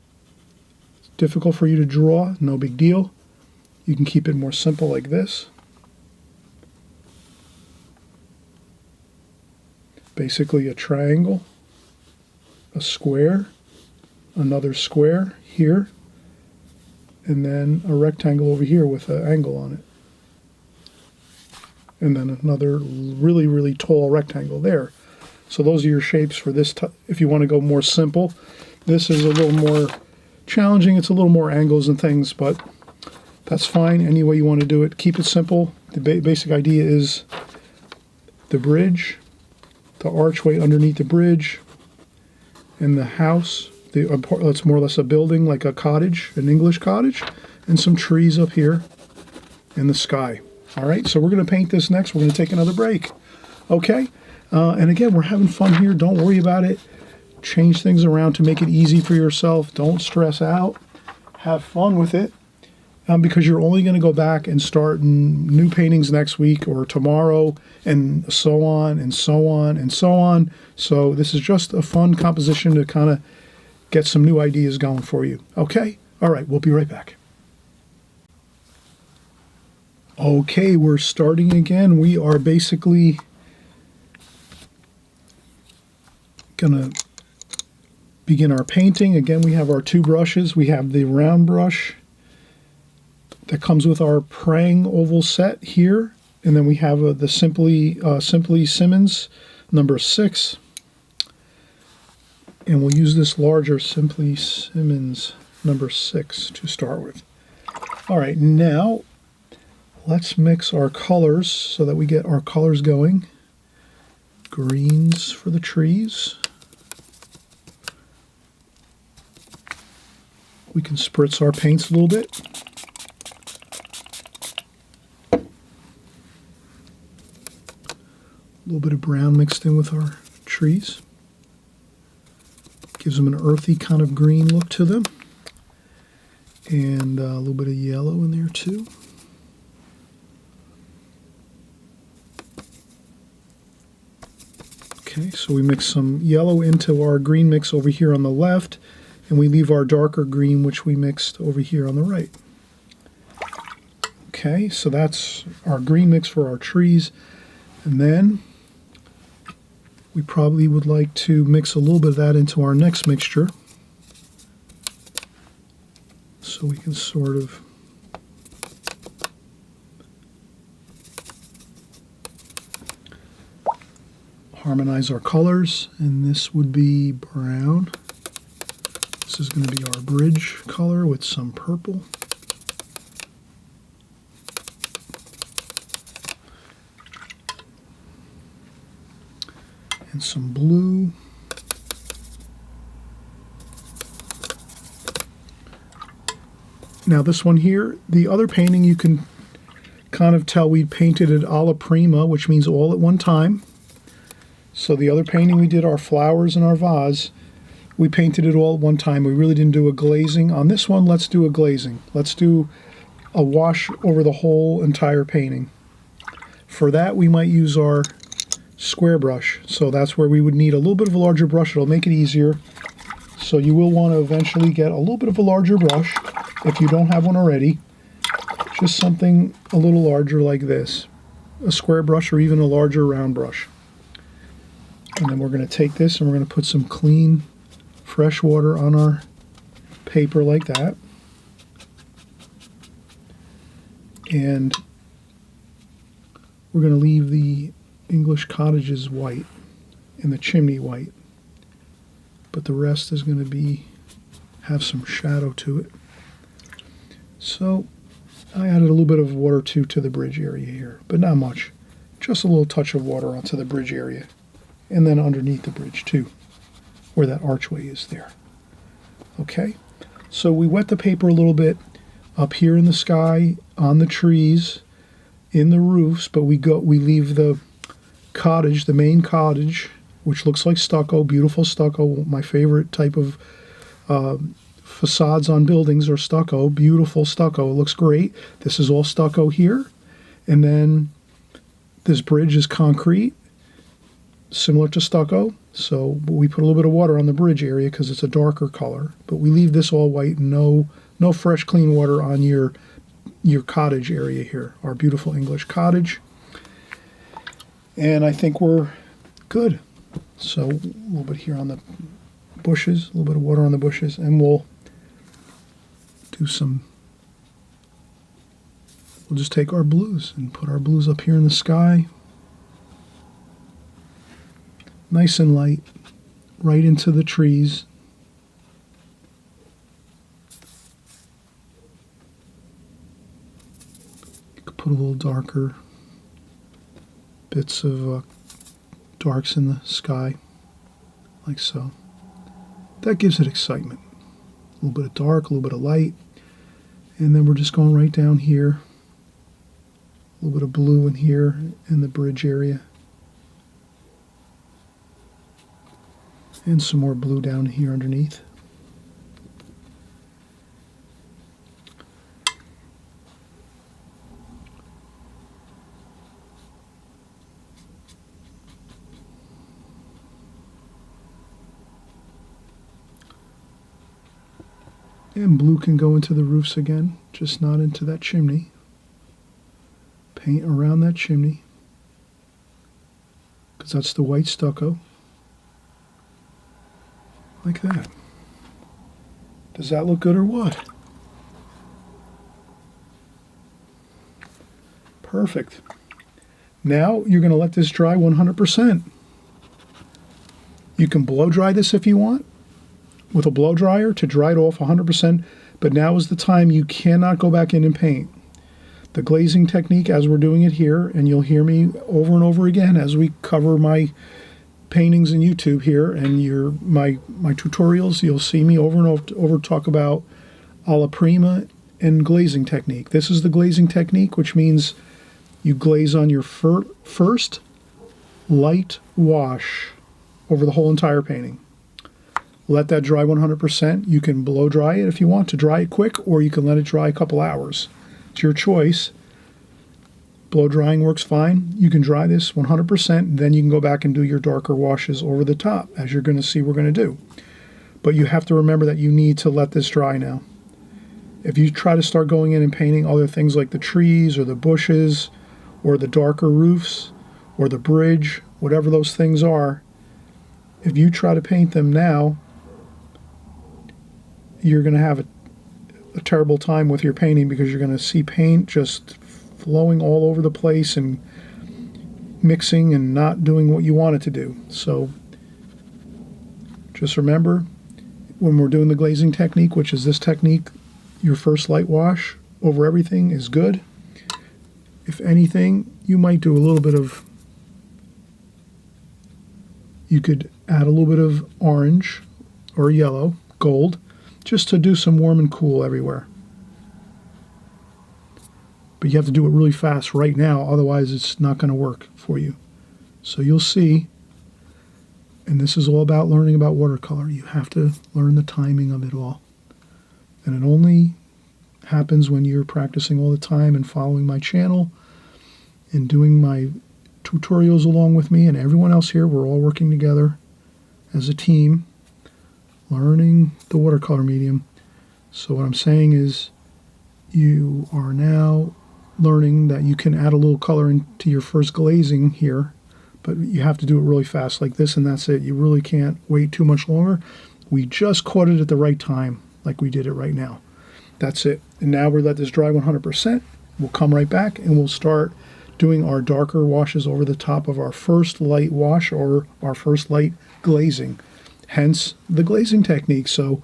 difficult for you to draw, no big deal. You can keep it more simple like this. Basically a triangle, a square, another square here, and then a rectangle over here with an angle on it. And then another really, really tall rectangle there. So those are your shapes for this. If you want to go more simple, this is a little more challenging. It's a little more angles and things, but that's fine. Any way you want to do it, keep it simple. The basic idea is the bridge, the archway underneath the bridge, and the house. It's more or less a building, like a cottage, an English cottage, and some trees up here in the sky. All right, so we're going to paint this next. We're going to take another break. Okay, and again, we're having fun here. Don't worry about it. Change things around to make it easy for yourself. Don't stress out. Have fun with it. Because you're only going to go back and start new paintings next week or tomorrow, and so on and so on and so on. So this is just a fun composition to kind of get some new ideas going for you. Okay? All right, we'll be right back. Okay, we're starting again. We are basically going to begin our painting. Again, we have our two brushes. We have the round brush that comes with our Prang oval set here, and then we have the Simply Simmons number 6, and we'll use this larger Simply Simmons number 6 to start with. All right, now let's mix our colors so that we get our colors going. Greens for the trees. We can spritz our paints a little bit. A little bit of brown mixed in with our trees. Gives them an earthy kind of green look to them. And a little bit of yellow in there too. Okay, so we mix some yellow into our green mix over here on the left, and we leave our darker green, which we mixed over here on the right. Okay, so that's our green mix for our trees. And then we probably would like to mix a little bit of that into our next mixture, so we can sort of harmonize our colors. And this would be brown. This is going to be our bridge color with some purple. And some blue. Now this one here, the other painting, you can kind of tell we painted it alla prima, which means all at one time. So the other painting we did, our flowers and our vase, we painted it all at one time. We really didn't do a glazing. On this one, let's do a glazing. Let's do a wash over the whole entire painting. For that, we might use our square brush. So that's where we would need a little bit of a larger brush. It'll make it easier. So you will want to eventually get a little bit of a larger brush. if you don't have one already, just something a little larger like this, a square brush or even a larger round brush. And then we're going to take this and we're going to put some clean, fresh water on our paper like that. And we're going to leave the English cottages white and the chimney white. But the rest is going to have some shadow to it. So I added a little bit of water to the bridge area here, but not much. Just a little touch of water onto the bridge area. And then underneath the bridge too, where that archway is there. Okay, so we wet the paper a little bit up here in the sky, on the trees, in the roofs, but we leave the cottage, the main cottage, which looks like stucco, beautiful stucco. My favorite type of facades on buildings are stucco, beautiful stucco. It looks great. This is all stucco here, and then this bridge is concrete, similar to stucco. So we put a little bit of water on the bridge area because it's a darker color, but we leave this all white. No fresh clean water on your cottage area here, our beautiful English cottage. And I think we're good. So a little bit here on the bushes, a little bit of water on the bushes, and we'll just take our blues and put our blues up here in the sky. Nice and light, right into the trees. You could put a little darker bits of darks in the sky, like so. That gives it excitement. A little bit of dark, a little bit of light. And then we're just going right down here. A little bit of blue in here in the bridge area. And some more blue down here underneath. And blue can go into the roofs again, just not into that chimney. Paint around that chimney, because that's the white stucco. Like that. Does that look good or what? Perfect. Now you're going to let this dry 100%. You can blow dry this if you want with a blow dryer to dry it off 100%, but now is the time you cannot go back in and paint. The glazing technique, as we're doing it here, and you'll hear me over and over again as we cover my paintings in YouTube here and my tutorials, you'll see me over and over talk about alla prima and glazing technique. This is the glazing technique, which means you glaze on your first light wash over the whole entire painting. Let that dry 100%. You can blow dry it if you want to dry it quick, or you can let it dry a couple hours. It's your choice. Blow drying works fine. You can dry this 100%, then you can go back and do your darker washes over the top, as you're going to see we're going to do. But you have to remember that you need to let this dry now. If you try to start going in and painting other things like the trees or the bushes or the darker roofs or the bridge, whatever those things are, if you try to paint them now, you're going to have a terrible time with your painting, because you're going to see paint just flowing all over the place and mixing and not doing what you want it to do. So just remember, when we're doing the glazing technique, which is this technique, your first light wash over everything is good. If anything, you might do a little bit of, you could add a little bit of orange or yellow, gold, just to do some warm and cool everywhere. But you have to do it really fast right now, otherwise it's not going to work for you. So you'll see, and this is all about learning about watercolor. You have to learn the timing of it all. And it only happens when you're practicing all the time and following my channel and doing my tutorials along with me and everyone else here. We're all working together as a team, learning the watercolor medium. So what I'm saying is, You are now learning that you can add a little color into your first glazing here, but you have to do it really fast like this, and that's it. You really can't wait too much longer. We just caught it at the right time, like we did it right now. That's it. And now we let this dry 100%. We'll come right back and we'll start doing our darker washes over the top of our first light wash or our first light glazing, hence the glazing technique. So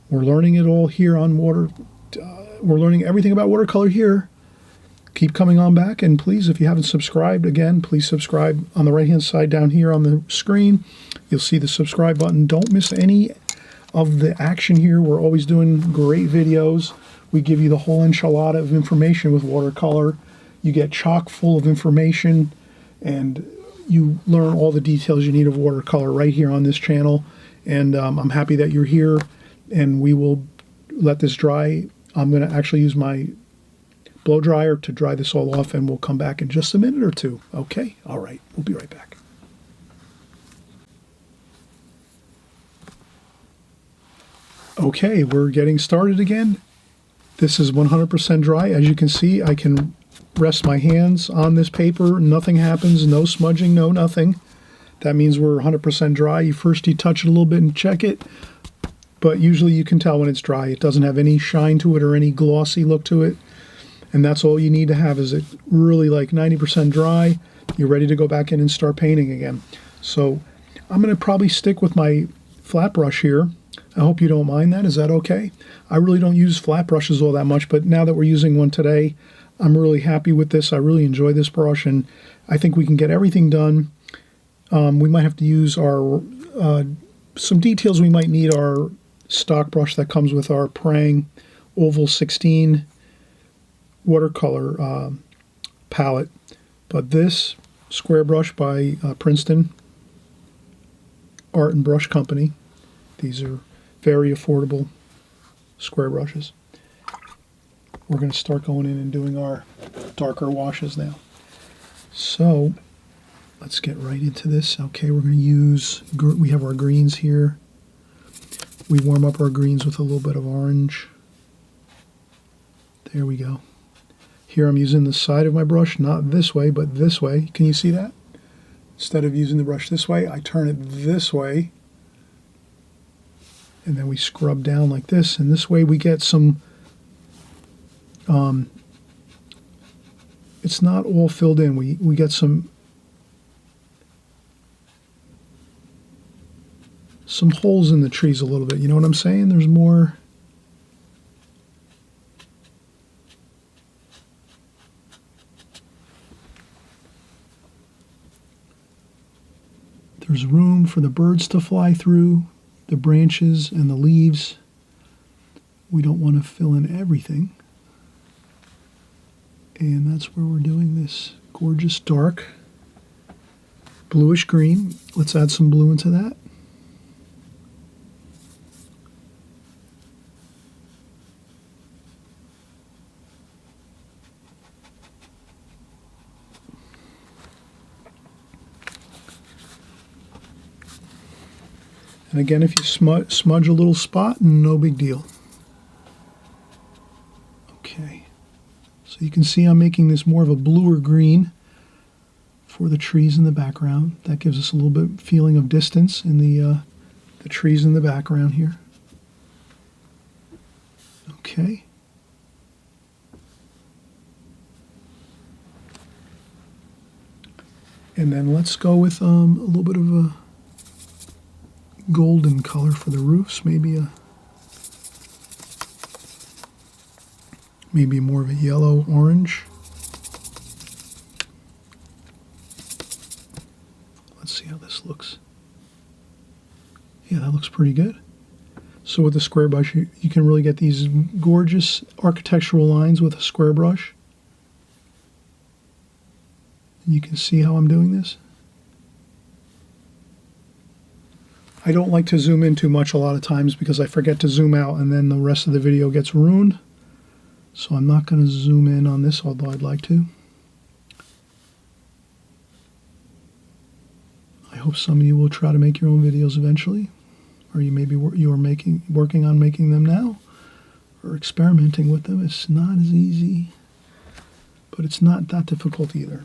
we're learning it all here on we're learning everything about watercolor here. Keep coming on back, and please, if you haven't subscribed, again, please subscribe on the right-hand side down here on the screen. You'll see the subscribe button. Don't miss any of the action here. We're always doing great videos. We give you the whole enchilada of information with watercolor. You get chock full of information, and you learn all the details you need of watercolor right here on this channel. And I'm happy that you're here, and we will let this dry. I'm going to actually use my blow dryer to dry this all off, and we'll come back in just a minute or two. Okay? All right. We'll be right back. Okay, we're getting started again. This is 100% dry. As you can see, I can rest my hands on this paper. Nothing happens. No smudging, no nothing. That means we're 100% dry. First you touch it a little bit and check it, but usually you can tell when it's dry. It doesn't have any shine to it or any glossy look to it. And that's all you need to have, is it really like 90% dry. You're ready to go back in and start painting again. So I'm going to probably stick with my flat brush here. I hope you don't mind that. Is that okay? I really don't use flat brushes all that much, but now that we're using one today, I'm really happy with this. I really enjoy this brush, and I think we can get everything done. We might have to use our, some details we might need our stock brush that comes with our Prang Oval 16 watercolor palette. But this square brush by Princeton Art and Brush Company, these are very affordable square brushes. We're going to start going in and doing our darker washes now. So let's get right into this. Okay, we're going to use, we have our greens here. We warm up our greens with a little bit of orange. There we go. Here I'm using the side of my brush, not this way, but this way. Can you see that? Instead of using the brush this way, I turn it this way. And then we scrub down like this, and this way we get some, it's not all filled in. We get some holes in the trees a little bit. You know what I'm saying? There's more. There's room for the birds to fly through the branches and the leaves. We don't want to fill in everything. And that's where we're doing this gorgeous dark bluish green. Let's add some blue into that. And again, if you smudge a little spot, no big deal. Okay, so you can see I'm making this more of a bluer green for the trees in the background. That gives us a little bit feeling of distance in the trees in the background here. Okay. And then let's go with a little bit of a golden color for the roofs, maybe more of a yellow orange. Let's see how this looks. Yeah, that looks pretty good. So with the square brush, you can really get these gorgeous architectural lines with a square brush. You can see how I'm doing this. I don't like to zoom in too much a lot of times because I forget to zoom out and then the rest of the video gets ruined. So I'm not going to zoom in on this, although I'd like to. I hope some of you will try to make your own videos eventually, or you maybe working on making them now, or experimenting with them. It's not as easy, but it's not that difficult either.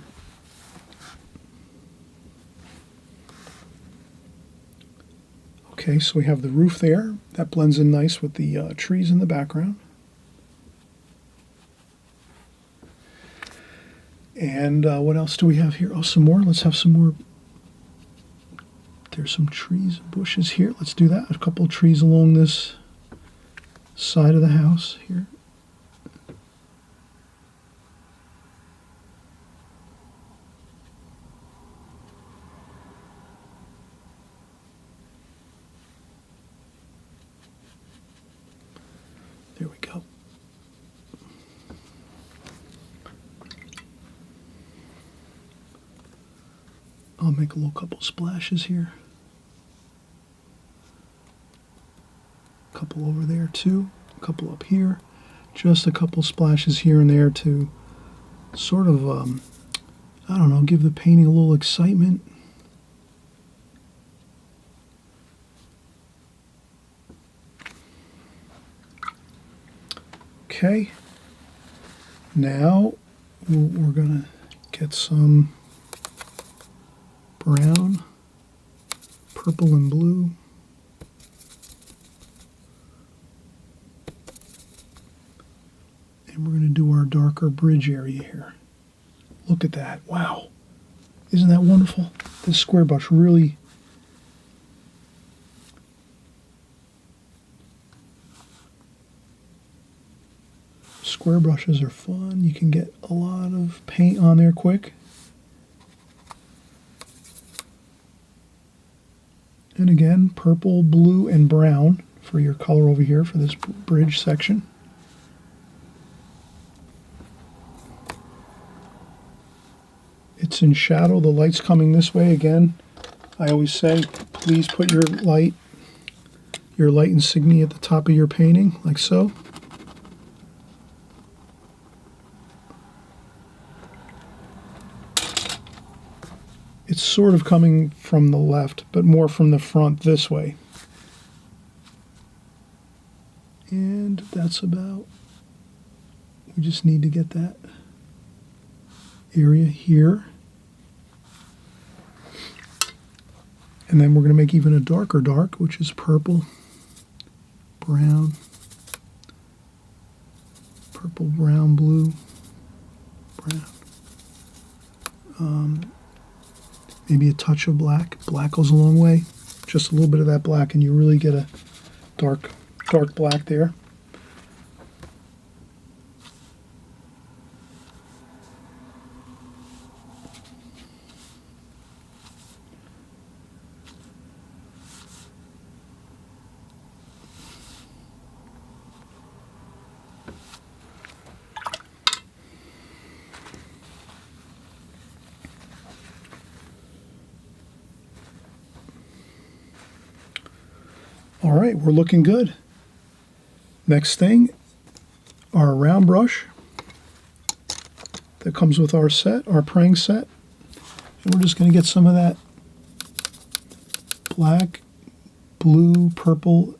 Okay, so we have the roof there. That blends in nice with the trees in the background. And what else do we have here? Oh, some more. Let's have some more. There's some trees and bushes here. Let's do that. A couple of trees along this side of the house here. There we go. I'll make a little couple splashes here. A couple over there too. A couple up here. Just a couple splashes here and there to sort of, I don't know, give the painting a little excitement. Okay. Now we're going to get some brown, purple, and blue. And we're going to do our darker bridge area here. Look at that. Wow. Isn't that wonderful? This square brush really... Square brushes are fun. You can get a lot of paint on there quick. And again, purple, blue, and brown for your color over here for this bridge section. It's in shadow. The light's coming this way again. I always say, please put your light insignia at the top of your painting, like so. It's sort of coming from the left, but more from the front this way. And that's about, we just need to get that area here. And then we're going to make even a darker dark, which is purple, brown, purple, brown, blue, brown. Maybe a touch of black. Black goes a long way. Just a little bit of that black, and you really get a dark black there. All right, we're looking good. Next thing, our round brush that comes with our set, our praying set. And we're just going to get some of that black, blue, purple,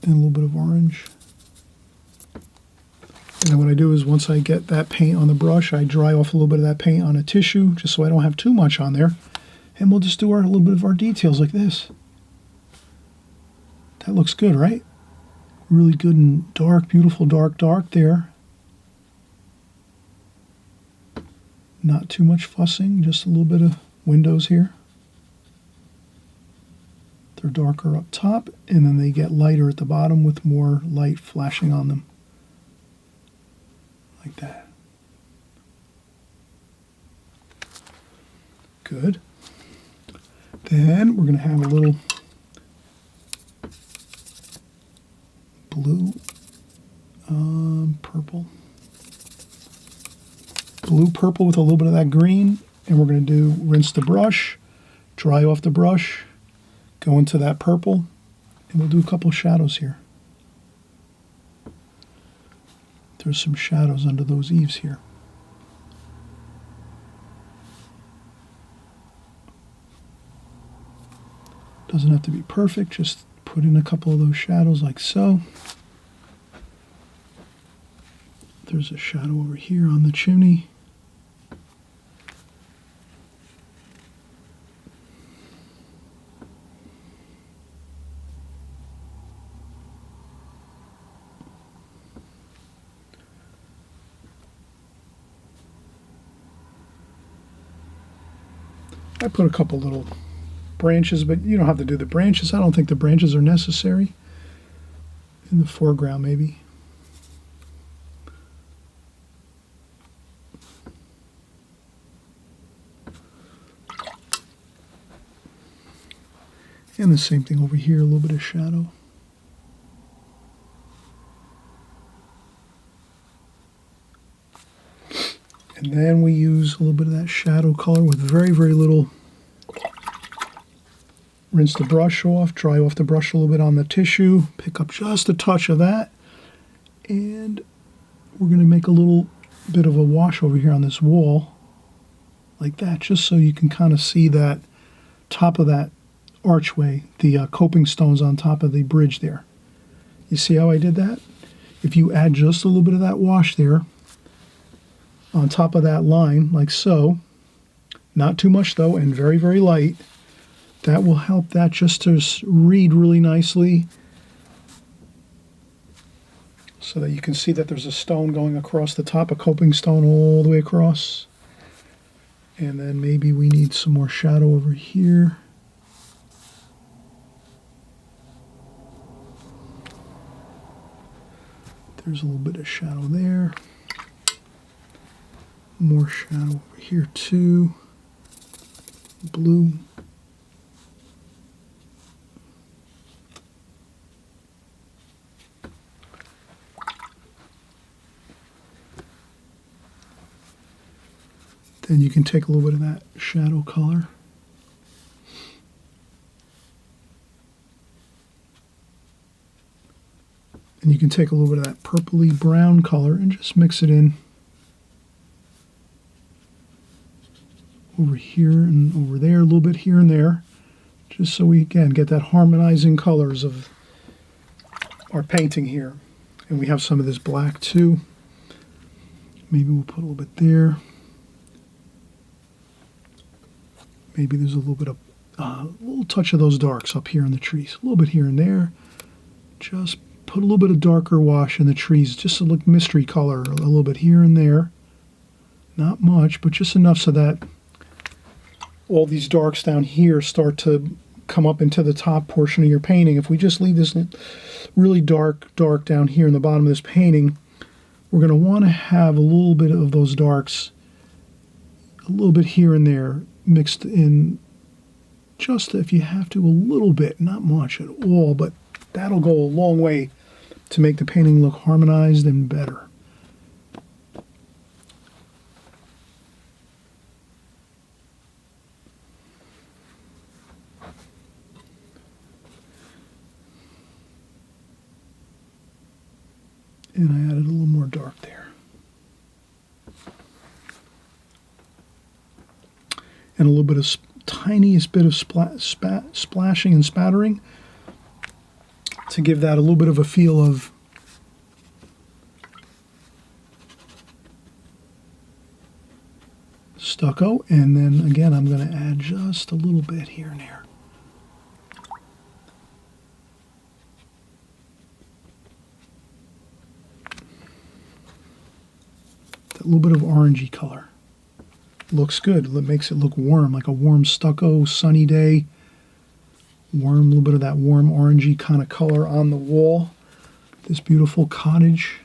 and a little bit of orange. And then what I do is once I get that paint on the brush, I dry off a little bit of that paint on a tissue just so I don't have too much on there. And we'll just do a little bit of our details like this. That looks good, right? Really good and dark, beautiful dark there. Not too much fussing, just a little bit of windows here. They're darker up top, and then they get lighter at the bottom with more light flashing on them. Like that. Good. Then we're going to have a little blue, purple. Blue, purple with a little bit of that green. And we're going to do rinse the brush, dry off the brush, go into that purple, and we'll do a couple shadows here. There's some shadows under those eaves here. Doesn't have to be perfect, just put in a couple of those shadows like so. there's a shadow over here on the chimney. I put a couple little branches, but you don't have to do the branches. I don't think the branches are necessary. In the foreground, maybe. And the same thing over here, a little bit of shadow. And then we use a little bit of that shadow color with very, very little. Rinse the brush off, dry off the brush a little bit on the tissue, pick up just a touch of that, and we're going to make a little bit of a wash over here on this wall, like that, just so you can kind of see that top of that archway, the coping stones on top of the bridge there. You see how I did that? If you add just a little bit of that wash there on top of that line, like so, not too much though, and very, very light, that will help that just to read really nicely so that you can see that there's a stone going across the top, a coping stone all the way across. And then maybe we need some more shadow over here. There's a little bit of shadow there. More shadow over here too. Blue. Then you can take a little bit of that shadow color. And you can take a little bit of that purpley brown color and just mix it in over here and over there, a little bit here and there, just so we, again, get that harmonizing colors of our painting here. And we have some of this black too. Maybe we'll put a little bit there. Maybe there's a little bit of, a little touch of those darks up here in the trees. A little bit here and there. Just put a little bit of darker wash in the trees, just to look mystery color, a little bit here and there. Not much, but just enough so that all these darks down here start to come up into the top portion of your painting. If we just leave this really dark down here in the bottom of this painting, we're going to want to have a little bit of those darks, a little bit here and there, mixed in, just if you have to, a little bit, not much at all, but that'll go a long way to make the painting look harmonized and better. And I added a little more dark there. And a little bit of tiniest bit of splashing and spattering to give that a little bit of a feel of stucco. And then again, I'm going to add just a little bit here and there. That little bit of orangey color. Looks good. It makes it look warm, like a warm stucco, sunny day. Warm, a little bit of that warm orangey kind of color on the wall. This beautiful cottage,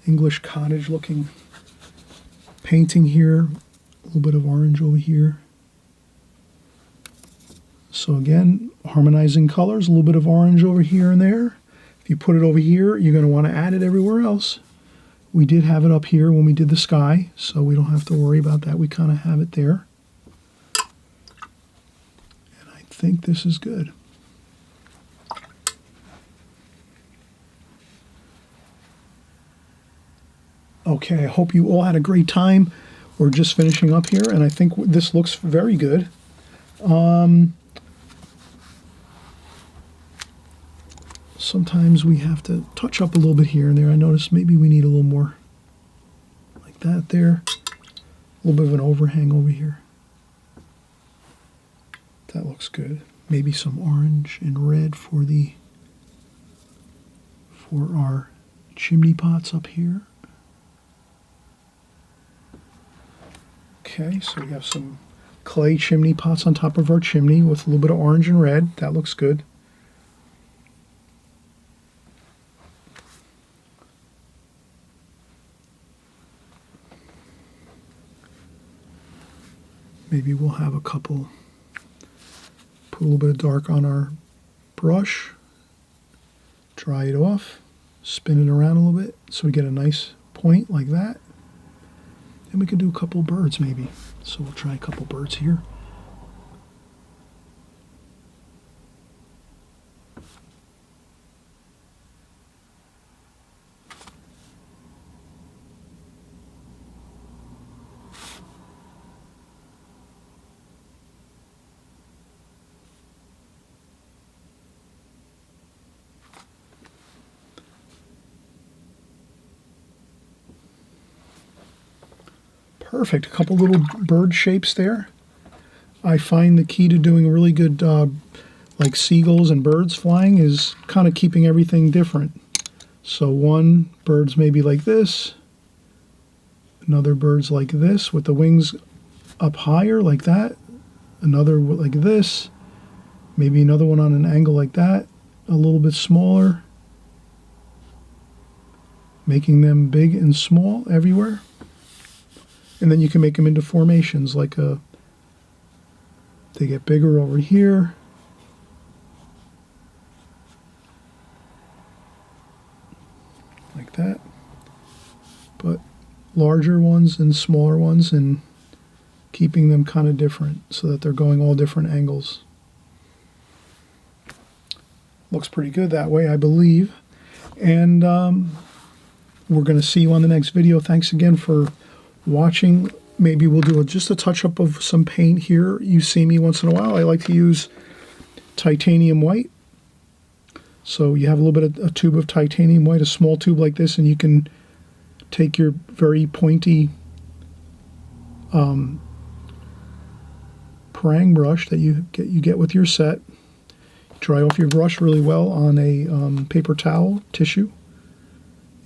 English cottage looking painting here. A little bit of orange over here. So again, harmonizing colors, a little bit of orange over here and there. If you put it over here, you're going to want to add it everywhere else. We did have it up here when we did the sky, so we don't have to worry about that. We kind of have it there. And I think this is good. Okay, I hope you all had a great time. We're just finishing up here, and I think this looks very good. So sometimes we have to touch up a little bit here and there. I noticed maybe we need a little more like that there. A little bit of an overhang over here. That looks good. Maybe some orange and red for our chimney pots up here. Okay, so we have some clay chimney pots on top of our chimney with a little bit of orange and red. That looks good. Maybe we'll have a couple, put a little bit of dark on our brush, dry it off, spin it around a little bit so we get a nice point like that. And we could do a couple birds maybe. So we'll try a couple birds here. Perfect. A couple little bird shapes there. I find the key to doing really good like seagulls and birds flying is kind of keeping everything different. So one bird's maybe like this, another bird's like this with the wings up higher like that, another like this, maybe another one on an angle like that, a little bit smaller, making them big and small everywhere. And then you can make them into formations like they get bigger over here. Like that. But larger ones and smaller ones, and keeping them kind of different so that they're going all different angles. Looks pretty good that way, I believe. And we're going to see you on the next video. Thanks again for watching. Maybe we'll do just a touch-up of some paint here. You see me once in a while. I like to use titanium white. So you have a little bit of a tube of titanium white, a small tube like this, and you can take your very pointy parang brush that you get with your set, dry off your brush really well on a paper towel, tissue,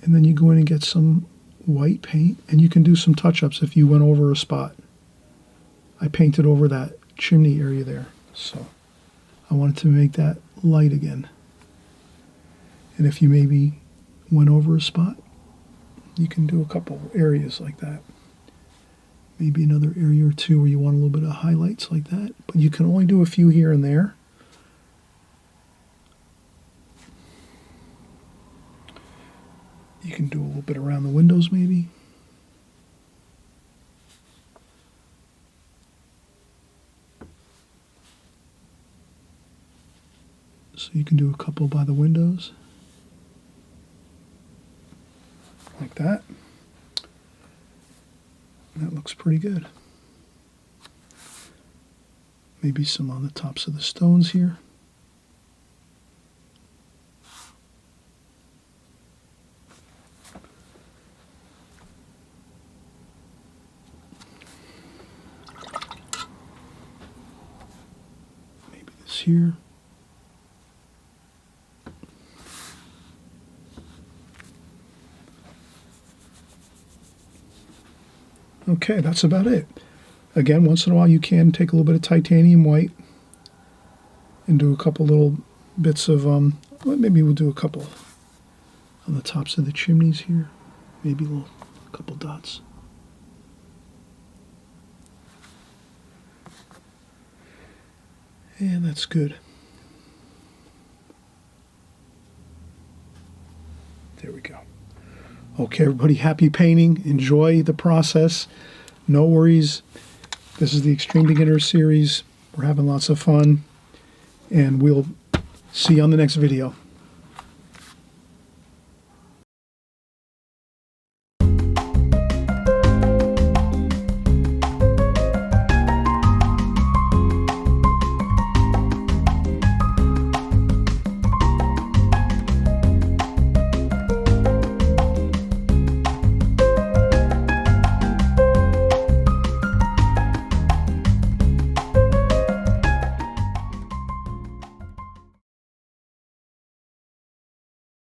and then you go in and get some white paint, and you can do some touch-ups if you went over a spot. I painted over that chimney area there, so I wanted to make that light again. And if you maybe went over a spot, you can do a couple areas like that. Maybe another area or two where you want a little bit of highlights like that, but you can only do a few here and there. You can do a little bit around the windows maybe. So you can do a couple by the windows. Like that. That looks pretty good. Maybe some on the tops of the stones here. Here. Okay, that's about it. Again, once in a while you can take a little bit of titanium white and do a couple little bits of, maybe we'll do a couple on the tops of the chimneys here. Maybe a couple dots. And that's good. There we go. Okay, everybody, happy painting. Enjoy the process. No worries. This is the Extreme Beginner series. We're having lots of fun. And we'll see you on the next video.